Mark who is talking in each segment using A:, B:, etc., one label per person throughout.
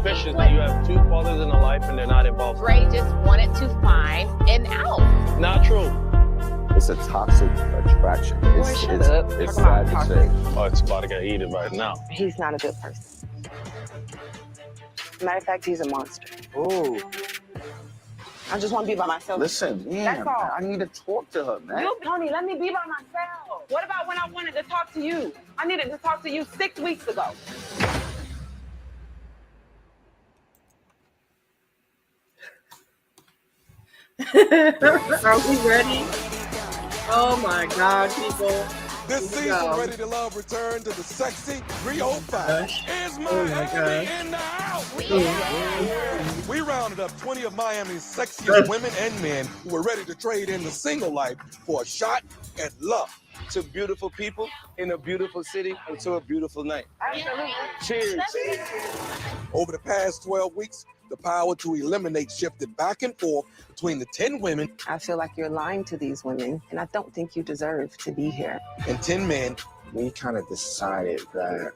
A: suspicious that you have two fathers in a life and they're not involved.
B: Ray just wanted to find an out.
A: Not true.
C: It's a toxic attraction. It's sad to say.
A: Oh, it's about to get heated right now.
D: He's not a good person. Matter of fact, he's a monster.
C: Oh,
D: I just want to be by myself.
C: listen, man,
D: That's all.
C: I need to talk to her, man.
D: You, Tony, let me be by myself. What about when I wanted to talk to you? I needed to talk to you 6 weeks ago.
E: Are we ready? Oh my God, people.
F: This season, Ready to Love return to the sexy 305. Is Miami in the house? We rounded up 20 of Miami's sexiest women and men who were ready to trade in the single life for a shot at love.
G: To beautiful people in a beautiful city and to a beautiful night.
D: Absolutely.
G: Cheers.
F: Over the past 12 weeks, the power to eliminate shifted back and forth between the 10 women
D: I feel like you're lying to these women, and I don't think you deserve to be here.
F: and 10 men.
C: We kind of decided that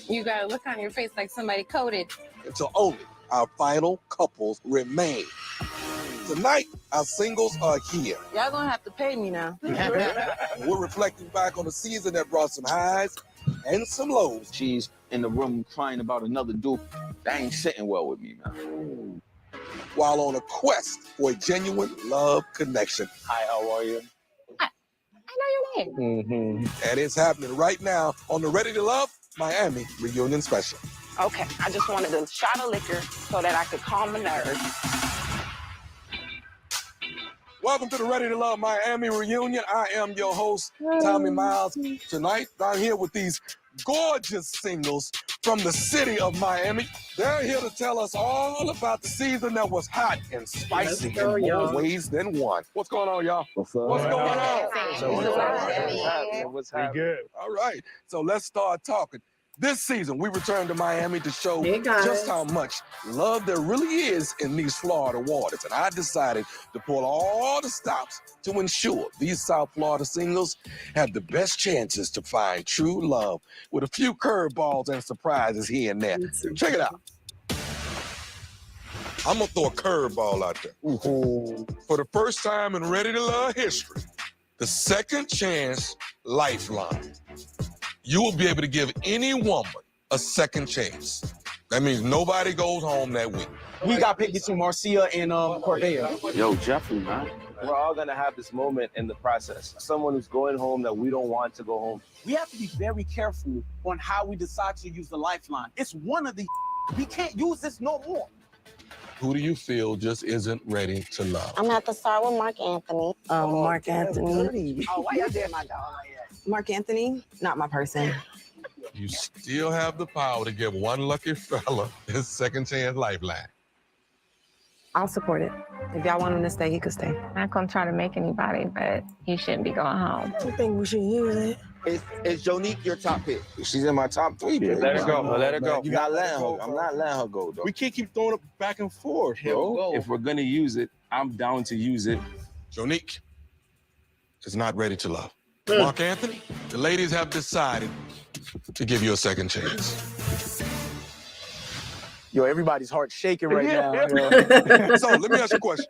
B: You got a look on your face like somebody coded.
F: Until only our final couples remain. Tonight, our singles are here.
D: Y'all gonna have to pay me now.
F: We're reflecting back on a season that brought some highs and some lows.
C: she's in the room crying about another dude. That ain't sitting well with me, man.
F: While on a quest for a genuine love connection.
A: Hi, how are you?
B: I know your name.
F: And it's happening right now on the Ready to Love Miami Reunion Special.
D: Okay, I just wanted a shot of liquor so that I could calm my nerves.
F: Welcome to the Ready to Love Miami Reunion. I am your host, Tommy Miles. Tonight, I'm here with these gorgeous singles from the city of Miami. They're here to tell us all about the season that was hot and spicy
E: Let's go,
F: in more
E: y'all.
F: ways than one. What's going on, y'all?
C: What's up?
F: What's going on?
G: What's
A: We
G: happening?
A: good.
F: All right, so let's start talking. This season, we return to Miami to show
E: Hey, guys.
F: just how much love there really is in these Florida waters. And I decided to pull all the stops to ensure these South Florida singles have the best chances to find true love with a few curveballs and surprises here and there. Check it out. I'm gonna throw a curveball out there. For the first time in Ready to Love history, the Second Chance Lifeline. You will be able to give any woman a second chance. That means nobody goes home that week.
H: We got picked between Marcia and Cordelia.
C: Yo, Jeffrey, man.
G: We're all gonna have this moment in the process. Someone who's going home that we don't want to go home.
H: We have to be very careful on how we decide to use the lifeline. It's one of the we can't use this no more.
F: Who do you feel just isn't ready to love?
I: I'm gonna have to start with Mark Anthony.
D: Mark Anthony.
H: Oh, why y'all did my dog like that?
D: Mark Anthony, not my person.
F: You still have the power to give one lucky fella his second chance lifeline.
D: I'll support it. If y'all want him to stay, he could stay.
B: Not gonna try to make anybody, but he shouldn't be going home.
D: I think we should use it.
C: Is Jonique your top pick? She's in my top 3, baby.
G: Let her go. Let her go.
C: I'm not letting her. I'm not letting her go, though.
G: We can't keep throwing it back and forth, bro.
C: If we're gonna use it, I'm down to use it.
F: Jonique is not ready to love. Mark Anthony, the ladies have decided to give you a second chance.
H: Yo, everybody's heart shaking right now. Yo.
F: So let me ask you a question.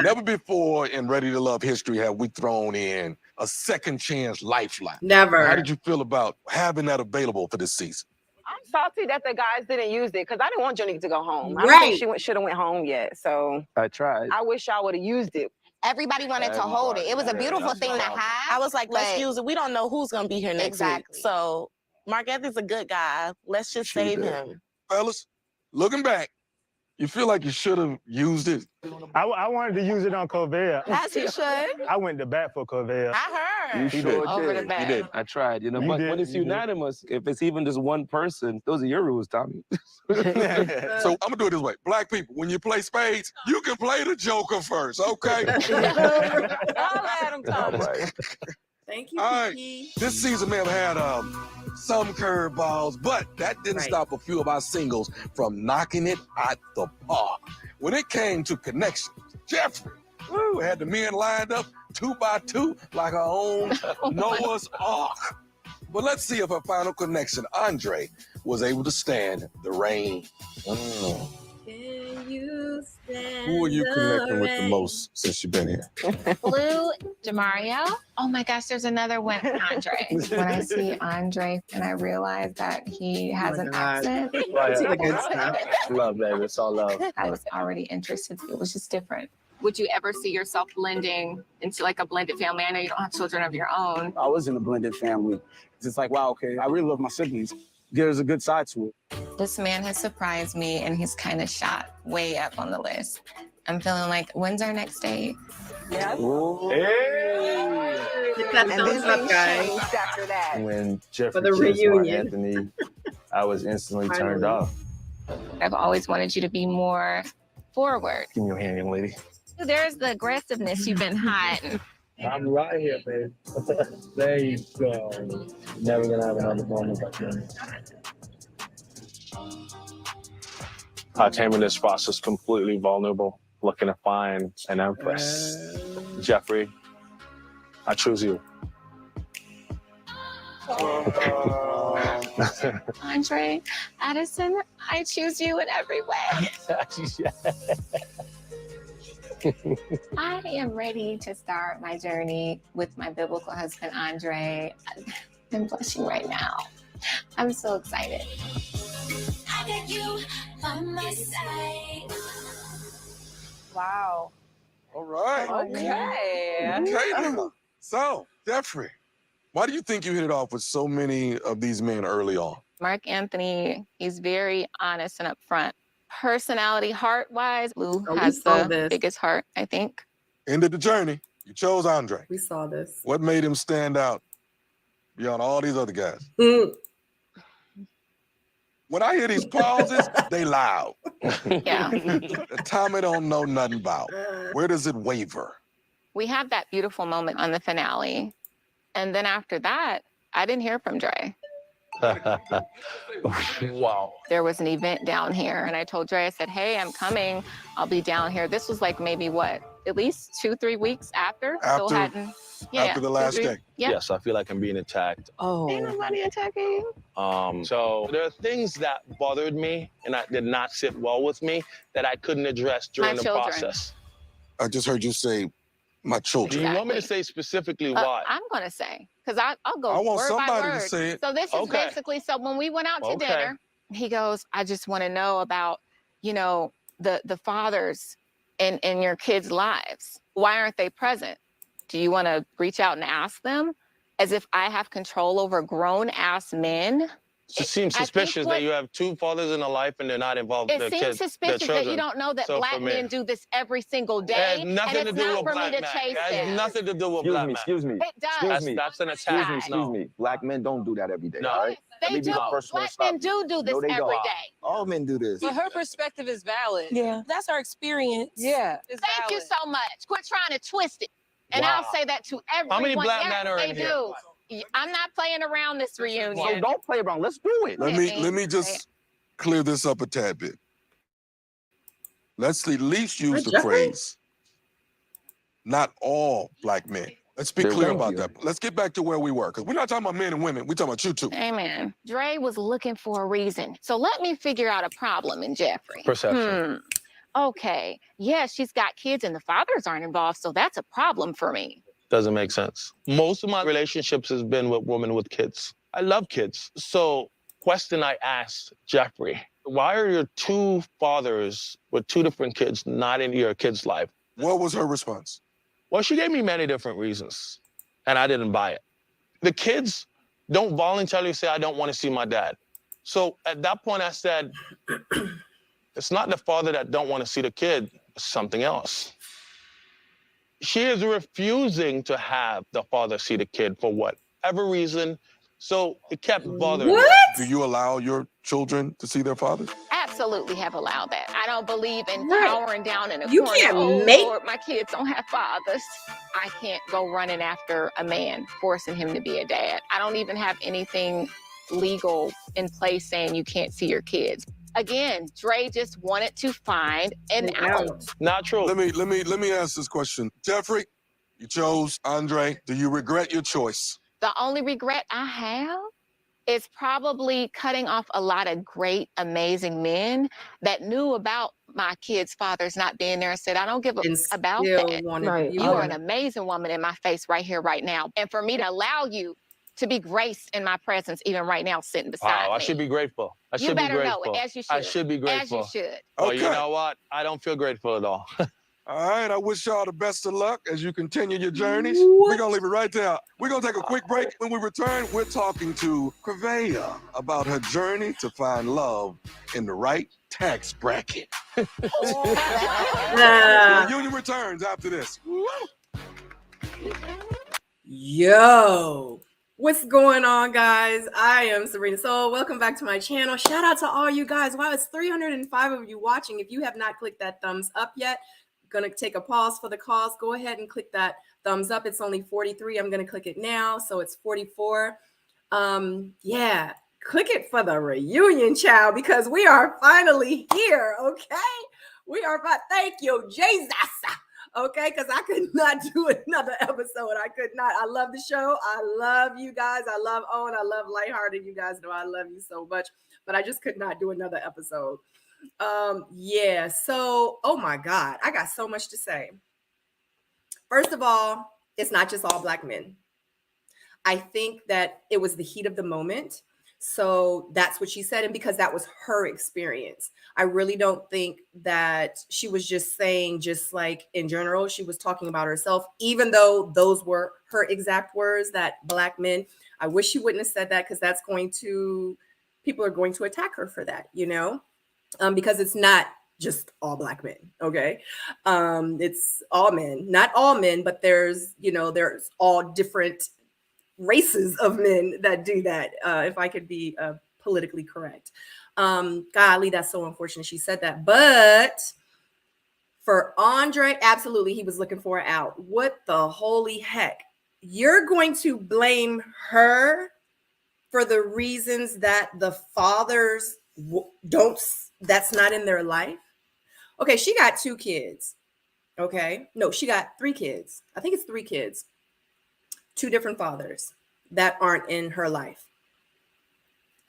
F: Never before in Ready to Love history have we thrown in a second chance lifeline. How
E: Never.
F: did you feel about having that available for this season?
D: I'm salty that the guys didn't use it because I didn't want Jonique to go home. I don't
E: Right.
D: think she should have went home yet. So
G: I tried.
D: I wish y'all would have used it.
I: Everybody wanted to hold it. It was a beautiful thing to have.
J: I was like, let's
I: but-
J: use it. We don't know who's gonna be here next
I: Exactly.
J: week. So Mark Anthony's a good guy. Let's just save him.
F: Fellas, looking back, you feel like you should have used it?
A: I wanted to use it on Covea.
J: As he should.
A: I went to bat for Covea.
J: I heard.
G: You sure
B: Over the
G: did.
B: back.
G: You did. I tried. You know,
A: You
G: but
A: did,
G: when it's
A: you did.
G: unanimous, if it's even just one person, those are your rules, Tommy.
F: So I'm gonna do it this way. Black people, when you play spades, you can play the joker first, okay?
J: I'll let him
G: All
J: come.
G: right.
E: Thank you,
F: All right.
E: Kiki.
F: This season may have had some curveballs, but that didn't
E: Right.
F: stop a few of our singles from knocking it out the park. When it came to connections, Jeffrey had the men lined up 2 by 2 like our own Noah's Ark. But let's see if her final connection, Andre, was able to stand the rain.
E: Can you stand
G: Who are you connecting with the
E: rain?
G: most since you've been here?
B: Blue, Demario. Oh my gosh, there's another one, Andre. When I see Andre and I realize that he has an accent,
E: It's the good stuff.
G: Love, baby. It's all love.
B: I was already interested. It was just different. Would you ever see yourself blending into like a blended family? I know you don't have children of your own.
H: I was in a blended family. It's just like, wow, okay, I really love my siblings. There's a good side to it.
B: This man has surprised me and he's kind of shot way up on the list. I'm feeling like, when's our next date?
E: Hit that thumbs up, guys.
D: After that.
G: When Jeffrey
E: For the
G: kissed Mark
E: reunion.
G: Anthony, I was instantly turned
E: Finally.
G: off.
B: I've always wanted you to be more forward.
G: Give me your hand, young lady.
B: There's the aggressiveness you've been hiding.
G: I'm right here, babe. There you go. Never gonna have another moment like that. I came in this process completely vulnerable, looking to find an empress. Jeffrey, I choose you.
B: Andre, Addison, I choose you in every way. I am ready to start my journey with my biblical husband, Andre. I'm blushing right now. I'm so excited.
K: I got you on my side.
D: Wow.
F: All right.
D: Okay.
F: Okay, then. So, Jeffrey, why do you think you hit it off with so many of these men early on?
B: Mark Anthony, he's very honest and upfront. Personality, heart-wise, Blue
E: Oh, we
B: has
E: saw
B: the
E: this.
B: biggest heart, I think.
F: End of the journey, you chose Andre.
E: We saw this.
F: What made him stand out beyond all these other guys?
E: Mm.
F: When I hear these pauses, they loud.
B: Yeah.
F: Tommy don't know nothing about. Where does it waver?
B: We had that beautiful moment on the finale. And then after that, I didn't hear from Dre.
G: Wow.
B: There was an event down here, and I told Dre, I said, hey, I'm coming. I'll be down here. This was like maybe what, at least 2-3 weeks after? Still hadn't.
F: After the last day.
B: Yeah.
G: Yes, I feel like I'm being attacked.
B: Ain't nobody attacking.
A: So there are things that bothered me and that did not sit well with me that I couldn't address during the
B: children.
A: process.
F: I just heard you say, my
A: Do
F: children.
A: you want me to say specifically why?
B: I'm going to say, because I'll go
F: I want
B: word by
F: somebody to
B: word.
F: say it.
B: So this is
A: Okay.
B: basically, so when we went out to
A: Okay.
B: dinner, he goes, I just want to know about, you know, the fathers in your kids' lives. Why aren't they present? Do you want to reach out and ask them? As if I have control over grown-ass men.
A: It just seems
B: I think
A: suspicious
B: what-
A: that you have two fathers in a life and they're not involved with
B: It
A: their
B: seems
A: kids, their
B: suspicious that
A: children.
B: you don't know that
A: So for
B: black
A: me-
B: men do this every single
A: It
B: day.
A: has
B: And
A: nothing to
B: it's
A: do
B: not
A: with
B: for me
A: black
B: to
A: men.
B: chase
A: It has
B: them.
A: nothing to do with black men.
G: Excuse me.
B: It does.
A: That's an attack.
B: Excuse
A: No.
G: Black men don't do that every day.
A: No.
G: All right? Let
B: They
G: me be
B: do.
G: the first one to
B: Black
G: stop
B: men
G: you.
B: do this
G: No, they
B: every
G: don't.
B: day.
G: All men do this.
J: But her perspective is valid.
E: Yeah.
J: That's her experience.
E: Yeah.
J: It's
B: Thank you
J: valid.
B: so much. Quit trying to twist it. And
A: Wow.
B: I'll say that to everyone.
A: many black
B: Yes,
A: men are
B: they
A: in here?
B: do. I'm not playing around this reunion.
G: So don't play around. Let's do it.
F: Let me just clear this up a tad bit. Let's at least use the
E: Jeffrey?
F: phrase, not all black men. Let's be
G: There
F: clear
G: we
F: about
G: go.
F: that. Let's get back to where we were, because we're not talking about men and women. We're talking about you two.
B: Amen. Dre was looking for a reason. So let me figure out a problem in Jeffrey.
A: Perception.
B: Okay. Yeah, she's got kids and the fathers aren't involved, so that's a problem for me.
A: Doesn't make sense. Most of my relationships has been with women with kids. I love kids. So, question I asked Jeffrey, why are your two fathers with two different kids not in your kid's life?
F: What was her response?
A: Well, she gave me many different reasons, and I didn't buy it. The kids don't voluntarily say, I don't want to see my dad. So at that point, I said, it's not the father that don't want to see the kid, it's something else. She is refusing to have the father see the kid for whatever reason. So it kept bothering me.
E: What?
F: Do you allow your children to see their father?
B: Absolutely have allowed that. I don't believe in
E: Right.
B: cowering down in a
E: You
B: corner.
E: can't
B: Oh,
E: make-
B: Lord, my kids don't have fathers. I can't go running after a man, forcing him to be a dad. I don't even have anything legal in place saying you can't see your kids. Again, Dre just wanted to find an out.
A: Not true.
F: Let me ask this question. Jeffrey, you chose Andre. Do you regret your choice?
B: The only regret I have is probably cutting off a lot of great, amazing men that knew about my kids' fathers not being there and said, I don't give a
E: And
B: about
E: still
B: that.
E: wanted to
L: Right.
E: be
B: You are
E: with
B: an amazing woman in my face right here, right now. And for me to allow you to be graced in my presence, even right now, sitting beside
A: Wow,
B: me.
A: I should be grateful. I
B: You
A: should be
B: better know
A: grateful.
B: it, as you should.
A: I should be
B: As
A: grateful.
B: you should.
A: Well, you
F: Okay.
A: know what? I don't feel grateful at all.
F: All right, I wish y'all the best of luck as you continue your journeys.
E: What?
F: We're gonna leave it right there. We're gonna take a quick break. When we return, we're talking to Corvea about her journey to find love in the right tax bracket.
E: Nah.
F: The union returns after this.
E: Yo, what's going on, guys? I am Serena Soul. Welcome back to my channel. Shout out to all you guys. Wow, it's 305 of you watching. If you have not clicked that thumbs up yet, gonna take a pause for the cause. Go ahead and click that thumbs up. It's only 43. I'm gonna click it now, so it's 44. Yeah, click it for the reunion, child, because we are finally here. Okay, we are. Thank you, Jesus. Okay, because I could not do another episode. I could not. I love the show. I love you guys. I love Owen. I love Lighthearted. You guys know I love you so much, but I just could not do another episode. Yeah, so oh my God, I got so much to say. First of all, it's not just all Black men. I think that it was the heat of the moment. So that's what she said. And because that was her experience, I really don't think that she was just saying, just like in general, she was talking about herself, even though those were her exact words, that Black men. I wish she wouldn't have said that, because that's going to, people are going to attack her for that, you know, because it's not just all Black men. Okay. It's all men, not all men, but there's, you know, there's all different races of men that do that, if I could be politically correct. Golly, that's so unfortunate she said that. But for Andre, absolutely, he was looking for it out. What the holy heck? You're going to blame her for the reasons that the fathers that's not in their life? Okay, she got 2 kids. Okay, no, she got 3 kids. I think it's 3 kids. 2 different fathers that aren't in her life.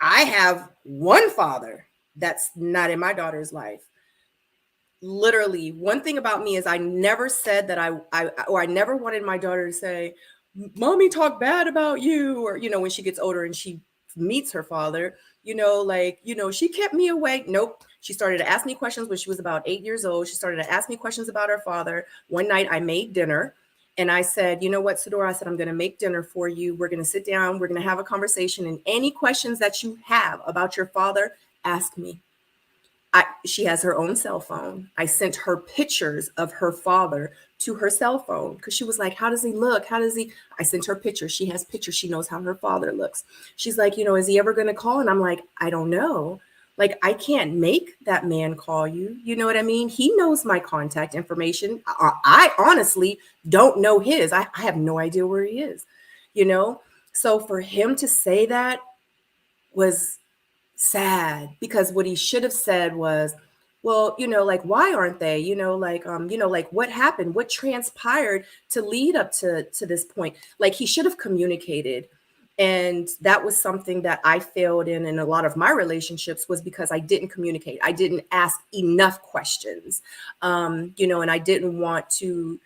E: I have 1 father that's not in my daughter's life. Literally, one thing about me is I never said that I never wanted my daughter to say, Mommy talk bad about you, or, you know, when she gets older and she meets her father, you know, like, you know, she kept me awake. Nope. She started to ask me questions when she was about 8 years old. She started to ask me questions about her father. One night I made dinner. And I said, you know what, Sadora, I said, I'm going to make dinner for you. We're going to sit down. We're going to have a conversation. And any questions that you have about your father, ask me. She has her own cell phone. I sent her pictures of her father to her cell phone because she was like, how does he look? How does he? I sent her pictures. She has pictures. She knows how her father looks. She's like, you know, is he ever going to call? And I'm like, I don't know. Like, I can't make that man call you. You know what I mean? He knows my contact information. I honestly don't know his. I have no idea where he is, you know? So for him to say that was sad, because what he should have said was, well, you know, like, why aren't they, you know, like, what happened? What transpired to lead up to this point? Like, he should have communicated. And that was something that I failed in a lot of my relationships, was because I didn't communicate. I didn't ask enough questions, you know, and I didn't want to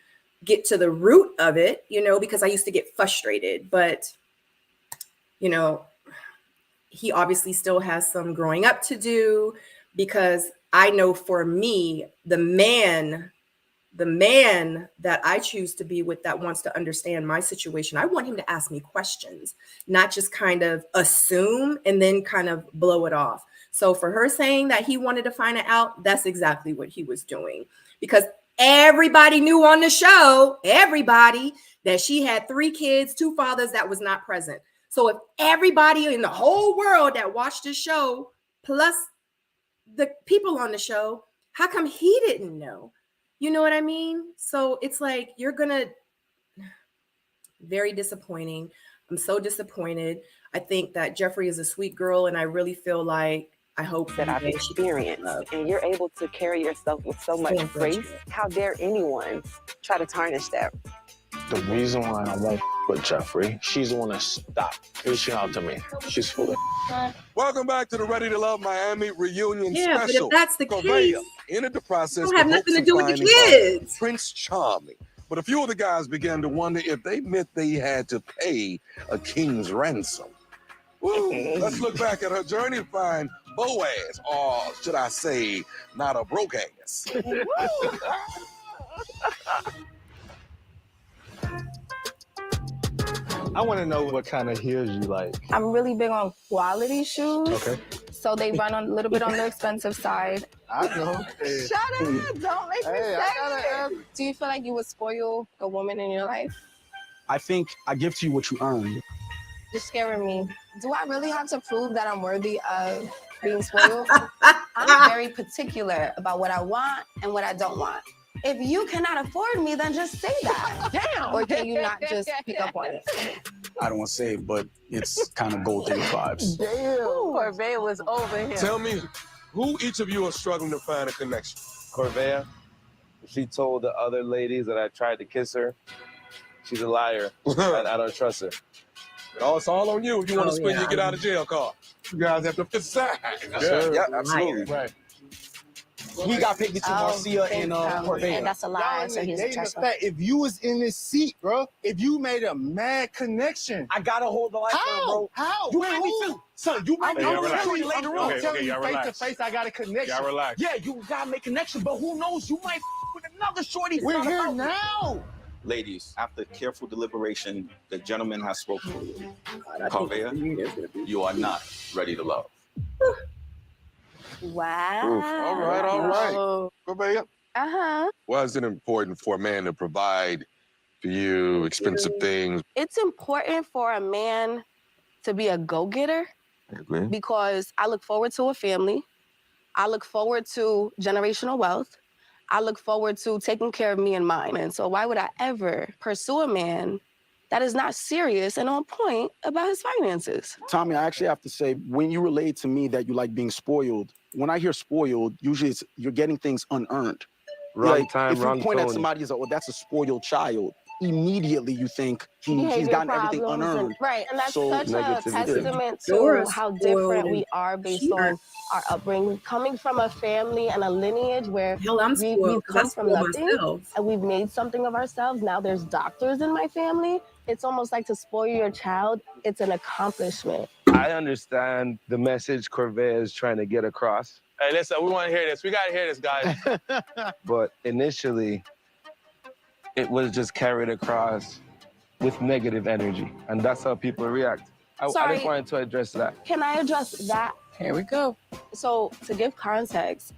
E: get to the root of it, you know, because I used to get frustrated. But, you know, he obviously still has some growing up to do, because I know for me, the man that I choose to be with, that wants to understand my situation, I want him to ask me questions, not just kind of assume and then kind of blow it off. So for her saying that he wanted to find it out, that's exactly what he was doing, because everybody knew on the show, everybody, that she had 3 kids, 2 fathers that was not present. So if everybody in the whole world that watched the show, plus the people on the show, how come he didn't know? You know what I mean? So it's like, you're gonna, very disappointing. I'm so disappointed. I think that Jeffrey is a sweet girl, and I really feel like, I hope
M: that I've experienced, and you're able to carry yourself with so much grace. How dare anyone try to tarnish that?
G: The reason why I won't
A: But Jeffrey, she's the one that stopped reaching out to me. She's full of
F: Welcome back to the Ready to Love Miami reunion
E: Yeah, but
F: special.
E: if that's the case,
F: Entered the process
E: don't have
F: with
E: nothing
F: hopes
E: to
F: of
E: do with the
F: finding
E: kids.
F: Prince Charming. But a few of the guys began to wonder if they meant they had to pay a king's ransom. Woo. Let's look back at her journey to find Boaz, or should I say, not a broke ass.
L: I want to know what kind of heels you like.
N: I'm really big on quality shoes.
L: Okay.
N: So they run a little bit on the expensive side.
L: I know. Hey.
N: Shut up! Don't make me
L: Hey, I
N: say
L: gotta
N: it. Do you feel like you would spoil a woman in your life?
H: I think I give to you what you earn.
N: You're scaring me. Do I really have to prove that I'm worthy of being spoiled? I'm very particular about what I want and what I don't want. If you cannot afford me, then just say that.
B: Damn.
N: Or can you not just pick up on it?
H: I don't want to say it, but it's kind of gold digger vibes.
J: Damn. Corvée was over here.
F: Tell me, who each of you are struggling to find a connection?
L: Corvea, she told the other ladies that I tried to kiss her. She's a liar. I don't trust her.
F: Oh, it's all on you if you want to spend
E: yeah.
F: your get out of jail card. You guys have to decide.
L: Yeah, absolutely.
F: Right.
H: We got picked between Marcia and Corvée.
I: And that's a lie, so he's a trash.
L: If you was in this seat, bro, if you made a mad connection.
H: I gotta hold the light on, bro.
L: How?
H: You might be too. Son, you might be
L: I'm
H: later on.
L: I'm telling you face to face, I got a connection.
F: Y'all relax.
H: Yeah, you gotta make connection, but who knows? You might with another shorty.
L: We're here now.
C: Ladies, after careful deliberation, the gentleman has spoken. Corvea, you are not ready to love.
N: Wow.
F: All right. Corvea,
N: Uh-huh.
F: why is it important for a man to provide for you expensive things?
J: It's important for a man to be a go-getter because I look forward to a family. I look forward to generational wealth. I look forward to taking care of me and mine. And so why would I ever pursue a man that is not serious and on point about his finances?
H: Tommy, I actually have to say, when you relate to me that you like being spoiled, when I hear spoiled, usually it's you're getting things unearned.
L: Wrong time,
H: if you
L: wrong
H: point at
L: tone.
H: somebody as, oh, that's a spoiled child, immediately you think he's
J: Behavior
H: gotten everything
J: problems and-
H: unearned.
J: right, and that's
H: So
J: such a
L: negativity.
J: testament
E: You're
J: to how
E: spoiled
J: different
E: and
J: we are based
E: cheater.
J: on our upbringing. Coming from a family and a lineage where
E: Hell, I'm spoiled
J: we've
E: 'cause I
J: come from
E: spoil
J: nothing
E: myself.
J: and we've made something of ourselves. Now there's doctors in my family. It's almost like to spoil your child, it's an accomplishment.
L: I understand the message Corvée is trying to get across,
A: Hey, listen, we want to hear this. We got to hear this, guys.
L: but initially, it was just carried across with negative energy, and that's how people react. I
J: Sorry.
L: just wanted to address that.
J: Can I address that?
B: Here we go.
J: So to give context,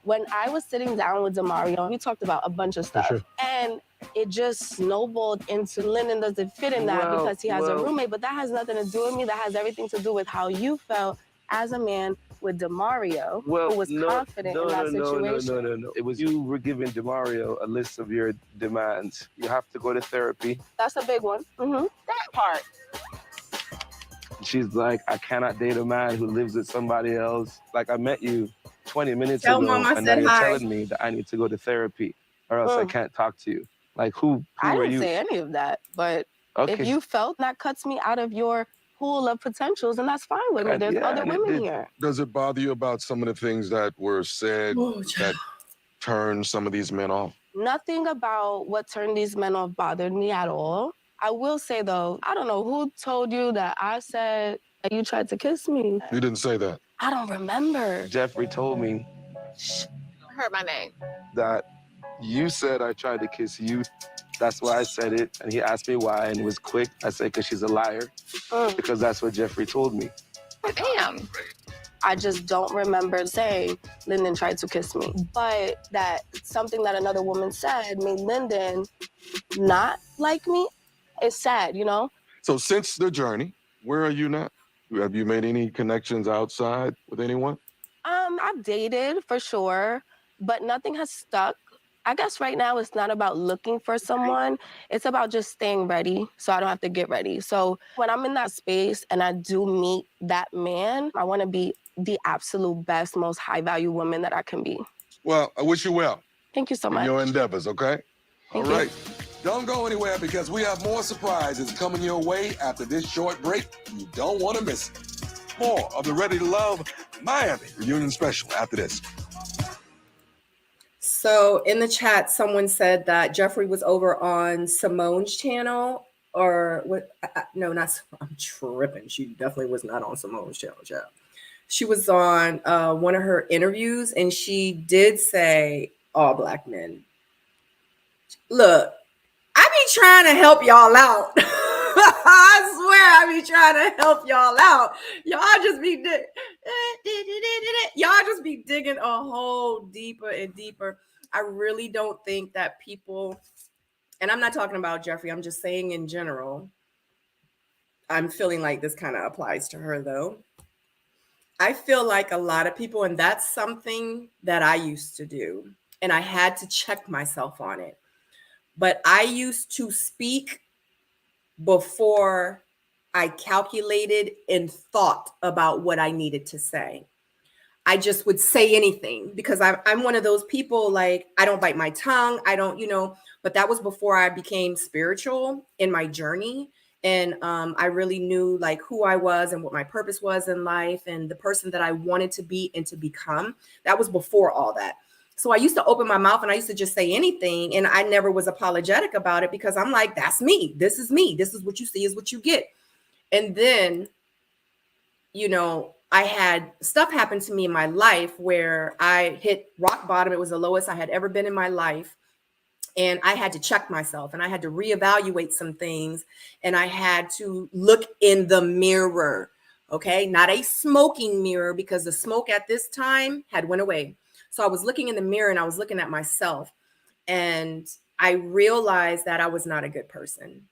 J: when I was sitting down with Demario, we talked about a bunch of stuff.
L: sure.
J: And it just snowballed into Lyndon doesn't fit in that
L: Well,
J: because he has a
L: well.
J: roommate, but that has nothing to do with me. That has everything to do with how you felt as a man with Demario, who was confident in that situation.
L: No. It was you were giving Demario a list of your demands. You have to go to therapy.
J: That's a big one. That part.
L: She's like, I cannot date a man who lives with somebody else. Like, I met you 20 minutes
E: Tell
L: ago,
E: Mom I
L: and now
E: said
L: you're
E: hi.
L: telling me that I need to go to therapy, or else I can't talk to you. Like, who
J: I
L: are
J: didn't
L: you?
J: say any of that, but
L: Okay.
J: if you felt that cuts me out of your pool of potentials, and that's fine with me. There's
L: Yeah,
J: other
L: and it
J: women
L: did.
J: here.
F: Does it bother you about some of the things that were said
E: Oh,
F: that
E: child.
F: turned some of these men off?
J: Nothing about what turned these men off bothered me at all. I will say though, I don't know who told you that I said that you tried to kiss me.
F: You didn't say that.
J: I don't remember.
L: Jeffrey told me
B: Heard my name.
L: that you said I tried to kiss you. That's why I said it. And he asked me why, and it was quick. I said, because she's a liar. Because that's what Jeffrey told me.
B: Damn.
J: I just don't remember saying Lyndon tried to kiss me. But that something that another woman said made Lyndon not like me. It's sad, you know?
F: So since the journey, where are you now? Have you made any connections outside with anyone?
J: I've dated for sure, but nothing has stuck. I guess right now it's not about looking for someone. It's about just staying ready so I don't have to get ready. So when I'm in that space and I do meet that man, I want to be the absolute best, most high value woman that I can be.
F: Well, I wish you well
J: Thank you so
F: in
J: much.
F: your endeavors, okay?
J: Thank
F: All
J: you.
F: right. Don't go anywhere because we have more surprises coming your way after this short break. You don't want to miss it. More of the Ready to Love Miami reunion special after this.
E: So in the chat, someone said that Jeffrey was over on Simone's channel, or what? No, not. I'm tripping. She definitely was not on Simone's channel. Child. She was on one of her interviews, and she did say all black men. Look, I be trying to help y'all out. I swear I be trying to help y'all out. Y'all just be digging a hole deeper and deeper. I really don't think that people, and I'm not talking about Jeffrey, I'm just saying in general. I'm feeling like this kind of applies to her though. I feel like a lot of people, and that's something that I used to do, and I had to check myself on it. But I used to speak before I calculated and thought about what I needed to say. I just would say anything because I'm one of those people, like, I don't bite my tongue. I don't, but that was before I became spiritual in my journey. And I really knew like who I was and what my purpose was in life and the person that I wanted to be and to become. That was before all that. So I used to open my mouth and I used to just say anything. And I never was apologetic about it because I'm like, that's me. This is me. This is what you see is what you get. And then, I had stuff happen to me in my life where I hit rock bottom. It was the lowest I had ever been in my life. And I had to check myself and I had to reevaluate some things. And I had to look in the mirror. Okay. Not a smoking mirror because the smoke at this time had went away. So I was looking in the mirror and I was looking at myself and I realized that I was not a good person.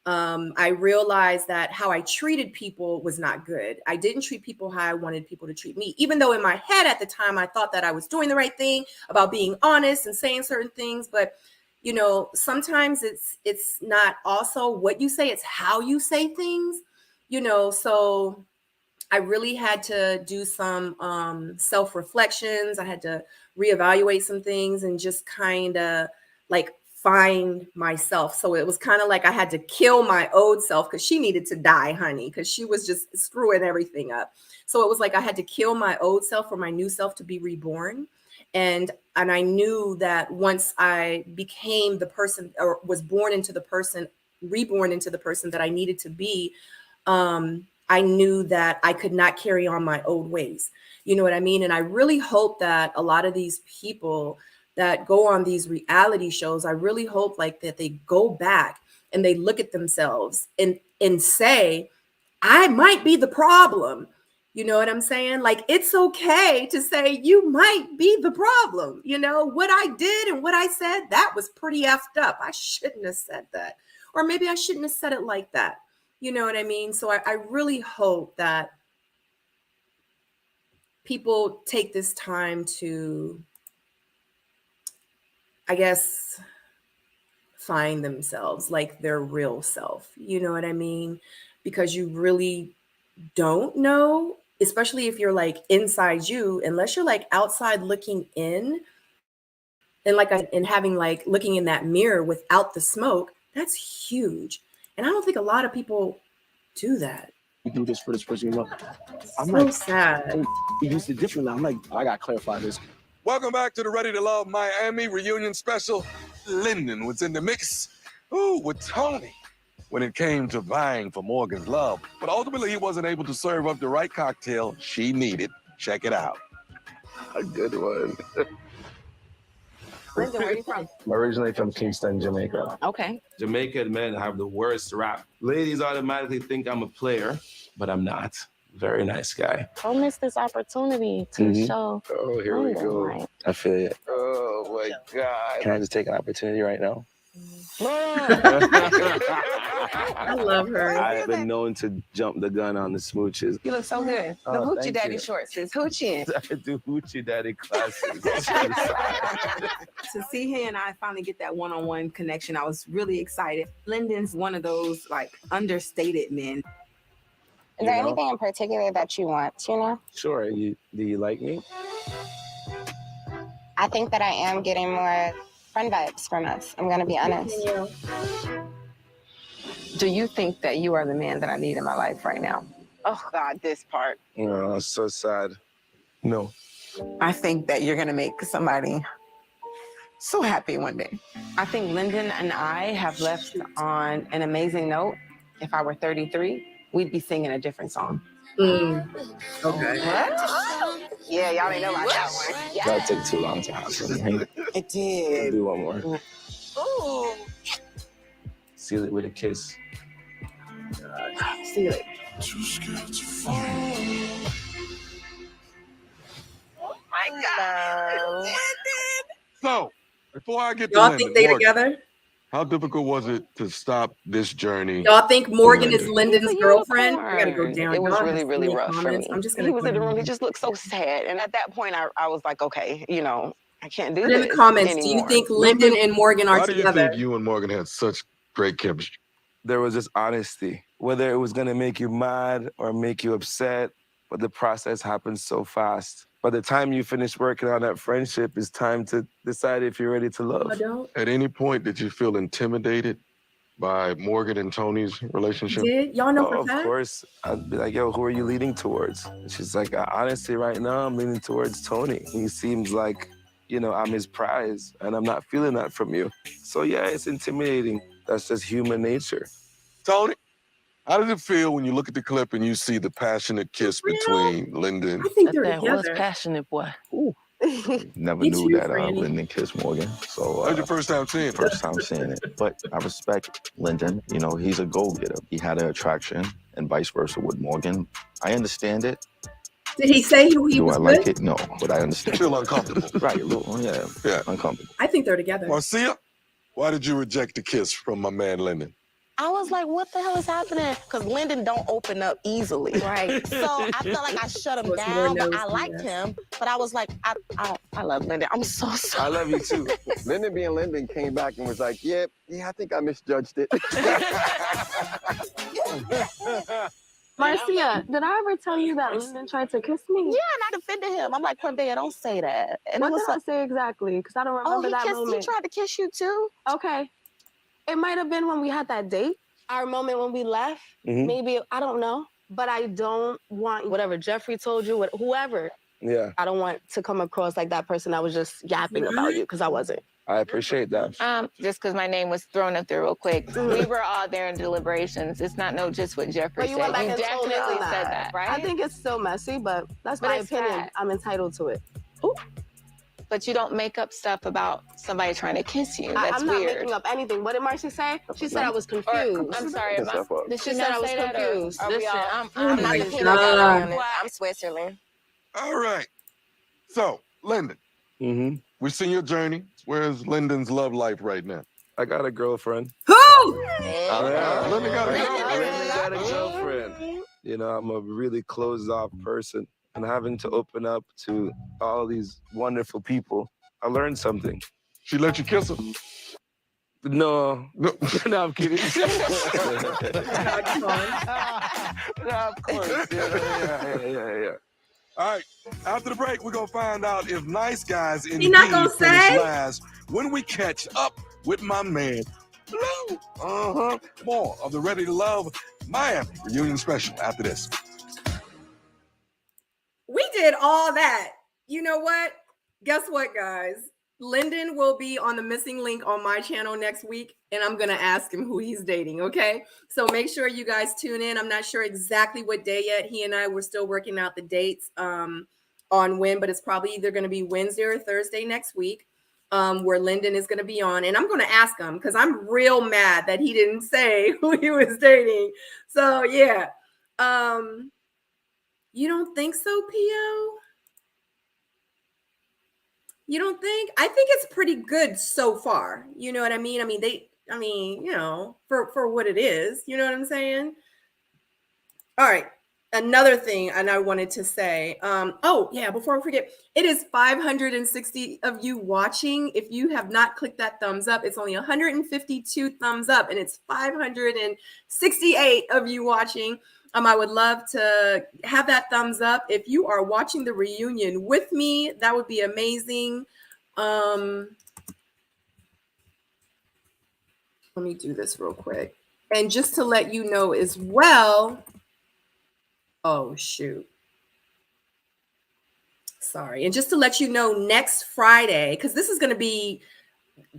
E: I realized that how I treated people was not good. I didn't treat people how I wanted people to treat me, even though in my head at the time, I thought that I was doing the right thing about being honest and saying certain things. But, sometimes it's not also what you say, it's how you say things, so I really had to do some self-reflections. I had to reevaluate some things and just kind of like find myself. So it was kind of like I had to kill my old self because she needed to die, honey, because she was just screwing everything up. So it was like I had to kill my old self for my new self to be reborn. And I knew that once I became the person or was born into the person, reborn into the person that I needed to be, I knew that I could not carry on my old ways. You know what I mean? And I really hope that a lot of these people that go on these reality shows, I really hope like that they go back and they look at themselves and say, I might be the problem. You know what I'm saying? Like, it's okay to say you might be the problem. What I did and what I said, that was pretty effed up. I shouldn't have said that. Or maybe I shouldn't have said it like that. You know what I mean? So I really hope that people take this time to, I guess, find themselves, like their real self. You know what I mean? Because you really don't know, especially if you're like inside you, unless you're like outside looking in and having like looking in that mirror without the smoke, that's huge. And I don't think a lot of people do that.
L: You do this for this person you love. I'm
E: So
L: like,
E: sad.
L: you used it differently. I'm like, I gotta clarify this.
F: Welcome back to the Ready to Love Miami reunion special. Lyndon was in the mix with Tony when it came to vying for Morgan's love. But ultimately, he wasn't able to serve up the right cocktail she needed. Check it out.
L: A good one.
M: Lyndon, where are you from?
G: I'm originally from Kingston, Jamaica.
M: Okay.
O: Jamaican men have the worst rap. Ladies automatically think I'm a player, but I'm not. Very nice guy.
M: Don't miss this opportunity to show.
L: Oh, here we go.
M: Right.
L: I feel it. Oh my God. Can I just take an opportunity right now?
E: I love her.
L: I've been known to jump the gun on the smooches.
M: You look so good. The
L: Oh,
M: Hoochie
L: thank
M: Daddy
L: you.
M: shorts is hoochie.
L: I do hoochie daddy classes.
D: To see him and I finally get that one-on-one connection, I was really excited. Lyndon's one of those like understated men.
I: Is there anything in particular that you want,
L: Sure. Do you like me?
I: I think that I am getting more
N: friend vibes from us. I'm gonna be honest.
M: Do you think that you are the man that I need in my life right now?
P: Oh God, this part.
L: Oh, so sad. No.
P: I think that you're gonna make somebody so happy one day. I think Lyndon and I have left on an amazing note. If I were 33, we'd be singing a different song.
E: Okay.
P: What? Yeah, y'all didn't know about that one. Yeah.
O: That took too long to happen.
P: It did.
O: Do one more.
P: Ooh.
O: Seal it with a kiss.
P: Seal it. Oh my God.
F: So, before I get to
E: Y'all
F: Lyndon,
E: think they
F: Morgan,
E: together?
F: how difficult was it to stop this journey?
E: Y'all think Morgan is
F: Lyndon?
E: Lyndon's girlfriend? I gotta go down.
P: It was
E: Y'all
P: really,
E: have
P: really
E: funny
P: rough for me.
E: comments. I'm just gonna
P: He was
E: go
P: in the room. He
E: down.
P: just looked so sad. And at that point, I was like, okay, you know, I can't do
E: Put
P: this
E: in the comments, do you
P: anymore.
E: think Lyndon and Morgan are
F: Why do you
E: together?
F: think you and Morgan had such great chemistry?
L: There was just honesty. Whether it was gonna make you mad or make you upset, but the process happens so fast. By the time you finish working on that friendship, it's time to decide if you're ready to love.
F: At any point, did you feel intimidated by Morgan and Tony's relationship?
E: Did y'all know for
L: Of
E: fact?
L: course, I'd be like, yo, who are you leaning towards? And she's like, honestly, right now, I'm leaning towards Tony. He seems like, you know, I'm his prize, and I'm not feeling that from you. So yeah, it's intimidating. That's just human nature.
F: Tony, how does it feel when you look at the clip and you see the passionate kiss between Lyndon?
E: I think they're
P: That was
E: together.
P: passionate, boy.
Q: Never
E: Me
Q: knew
E: too,
Q: that
E: Franny.
Q: Lyndon kissed Morgan. So
F: That was your first time seeing it?
Q: first time seeing it. But I respect Lyndon. You know, he's a go-getter. He had an attraction and vice versa with Morgan. I understand it.
E: Did he say who he
Q: Do
E: was
Q: I like
E: with?
Q: it? No, but I understand.
F: Feel uncomfortable.
Q: Right, a little, yeah, uncomfortable.
E: I think they're together.
F: Marcia, why did you reject the kiss from my man Lyndon?
J: I was like, what the hell is happening? Because Lyndon don't open up easily.
N: Right.
J: So I felt like I shut him
E: What's more
J: down, but
E: knows
J: I
E: than
J: liked
E: that.
J: him. But I was like, I love Lyndon. I'm so
L: I
J: sorry.
L: love you too.
Q: Lyndon being Lyndon came back and was like, yeah, I think I misjudged it.
J: Marcia, did I ever tell you that Lyndon tried to kiss me? Yeah, and I defended him. I'm like, Cordelia, don't say that. And
N: What
J: it was
N: did I
J: like,
N: say exactly? Because I don't remember that
J: he
N: moment.
J: tried to kiss you too?
N: Okay. It might have been when we had that date.
J: Our moment when we left,
L: Mhm.
J: maybe, I don't know. But I don't want whatever Jeffrey told you, whoever,
L: Yeah,
J: I don't want to come across like that person that was just yapping about you, because I wasn't.
L: I appreciate that.
B: Just because my name was thrown up there real quick. We were all there in deliberations. It's not just what Jeffrey
N: But you
B: said.
N: went back
B: You
N: and told me
B: definitely
N: all
B: said
N: that.
B: that, right?
N: I think it's still messy, but that's
B: But
N: my
B: it's
N: opinion.
B: sad.
N: I'm entitled to it.
B: But you don't make up stuff about somebody trying to kiss you. That's
N: I'm not
B: weird.
N: making up anything. What did Marcy say? She said I was confused.
B: I'm sorry.
Q: That's her fault.
B: Did
N: She
B: she
N: said
B: not
N: I was
B: say that, or
N: confused.
B: are we
N: Listen,
B: all-
N: I'm
E: my
N: not the
E: God.
N: peanut butter on it.
J: I'm Switzerland.
F: All right. So, Lyndon,
L: Mm-hmm.
F: we've seen your journey. Where's Lyndon's love life right now?
L: I got a girlfriend.
E: Who?
L: Yeah.
F: Lyndon got a girlfriend.
L: Lyndon got a girlfriend. You know, I'm a really closed off person, and having to open up to all these wonderful people, I learned something.
F: She let you kiss her?
L: No,
F: No.
L: no, I'm kidding.
E: Come on.
L: No, of course. Yeah.
F: All right. After the break, we're going to find out if nice guys indeed
E: not gonna
F: finish
E: say?
F: last when we catch up with my man, Blue. More of the Ready to Love Miami reunion special after this.
E: We did all that. You know what? Guess what, guys? Lyndon will be on the missing link on my channel next week, and I'm going to ask him who he's dating, okay? So make sure you guys tune in. I'm not sure exactly what day yet. He and I were still working out the dates on when, but it's probably either going to be Wednesday or Thursday next week where Lyndon is going to be on. And I'm going to ask him because I'm real mad that he didn't say who he was dating. So, yeah. You don't think so, Pio? You don't think? I think it's pretty good so far. You know what I mean? You know, for what it is. You know what I'm saying? All right. Another thing, and I wanted to say, oh yeah, before I forget, it is 560 of you watching. If you have not clicked that thumbs up, it's only 152 thumbs up, and it's 568 of you watching. I would love to have that thumbs up. If you are watching the reunion with me, that would be amazing. Let me do this real quick. And just to let you know as well, oh, shoot. Sorry. And just to let you know, next Friday, because this is going to be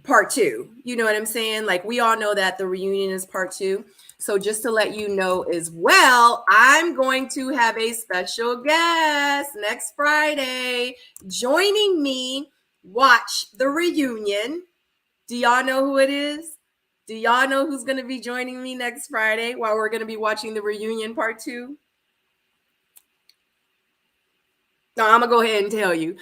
E: part 2. You know what I'm saying? Like, we all know that the reunion is part 2. So just to let you know as well, I'm going to have a special guest next Friday joining me. Watch the reunion. Do y'all know who it is? Do y'all know who's going to be joining me next Friday while we're going to be watching the reunion part 2? No, I'm going to go ahead and tell you.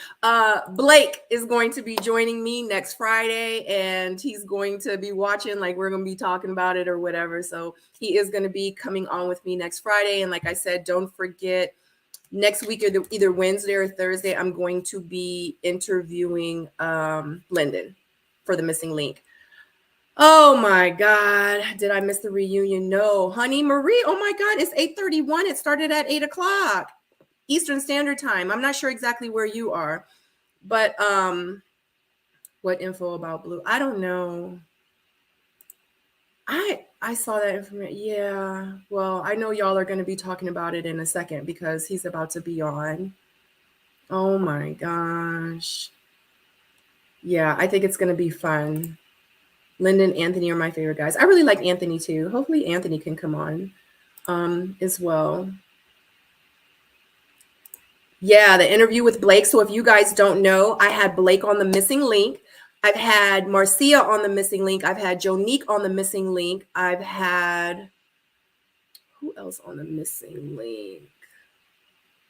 E: Blake is going to be joining me next Friday, and he's going to be watching, like we're going to be talking about it or whatever. So he is going to be coming on with me next Friday. And like I said, don't forget, next week, either Wednesday or Thursday, I'm going to be interviewing Lyndon for the Missing Link. Oh my God. Did I miss the reunion? No. Honey Marie. Oh my God. It's 8:31. It started at 8 o'clock Eastern Standard Time. I'm not sure exactly where you are, but what info about Blue? I don't know. I saw that information. Yeah. Well, I know y'all are going to be talking about it in a second because he's about to be on. Oh my gosh. Yeah, I think it's going to be fun. Lyndon, Anthony are my favorite guys. I really like Anthony too. Hopefully Anthony can come on as well. Yeah, the interview with Blake. So if you guys don't know, I had Blake on the Missing Link. I've had Marcia on the Missing Link. I've had Jonique on the Missing Link. I've had, who else on the Missing Link?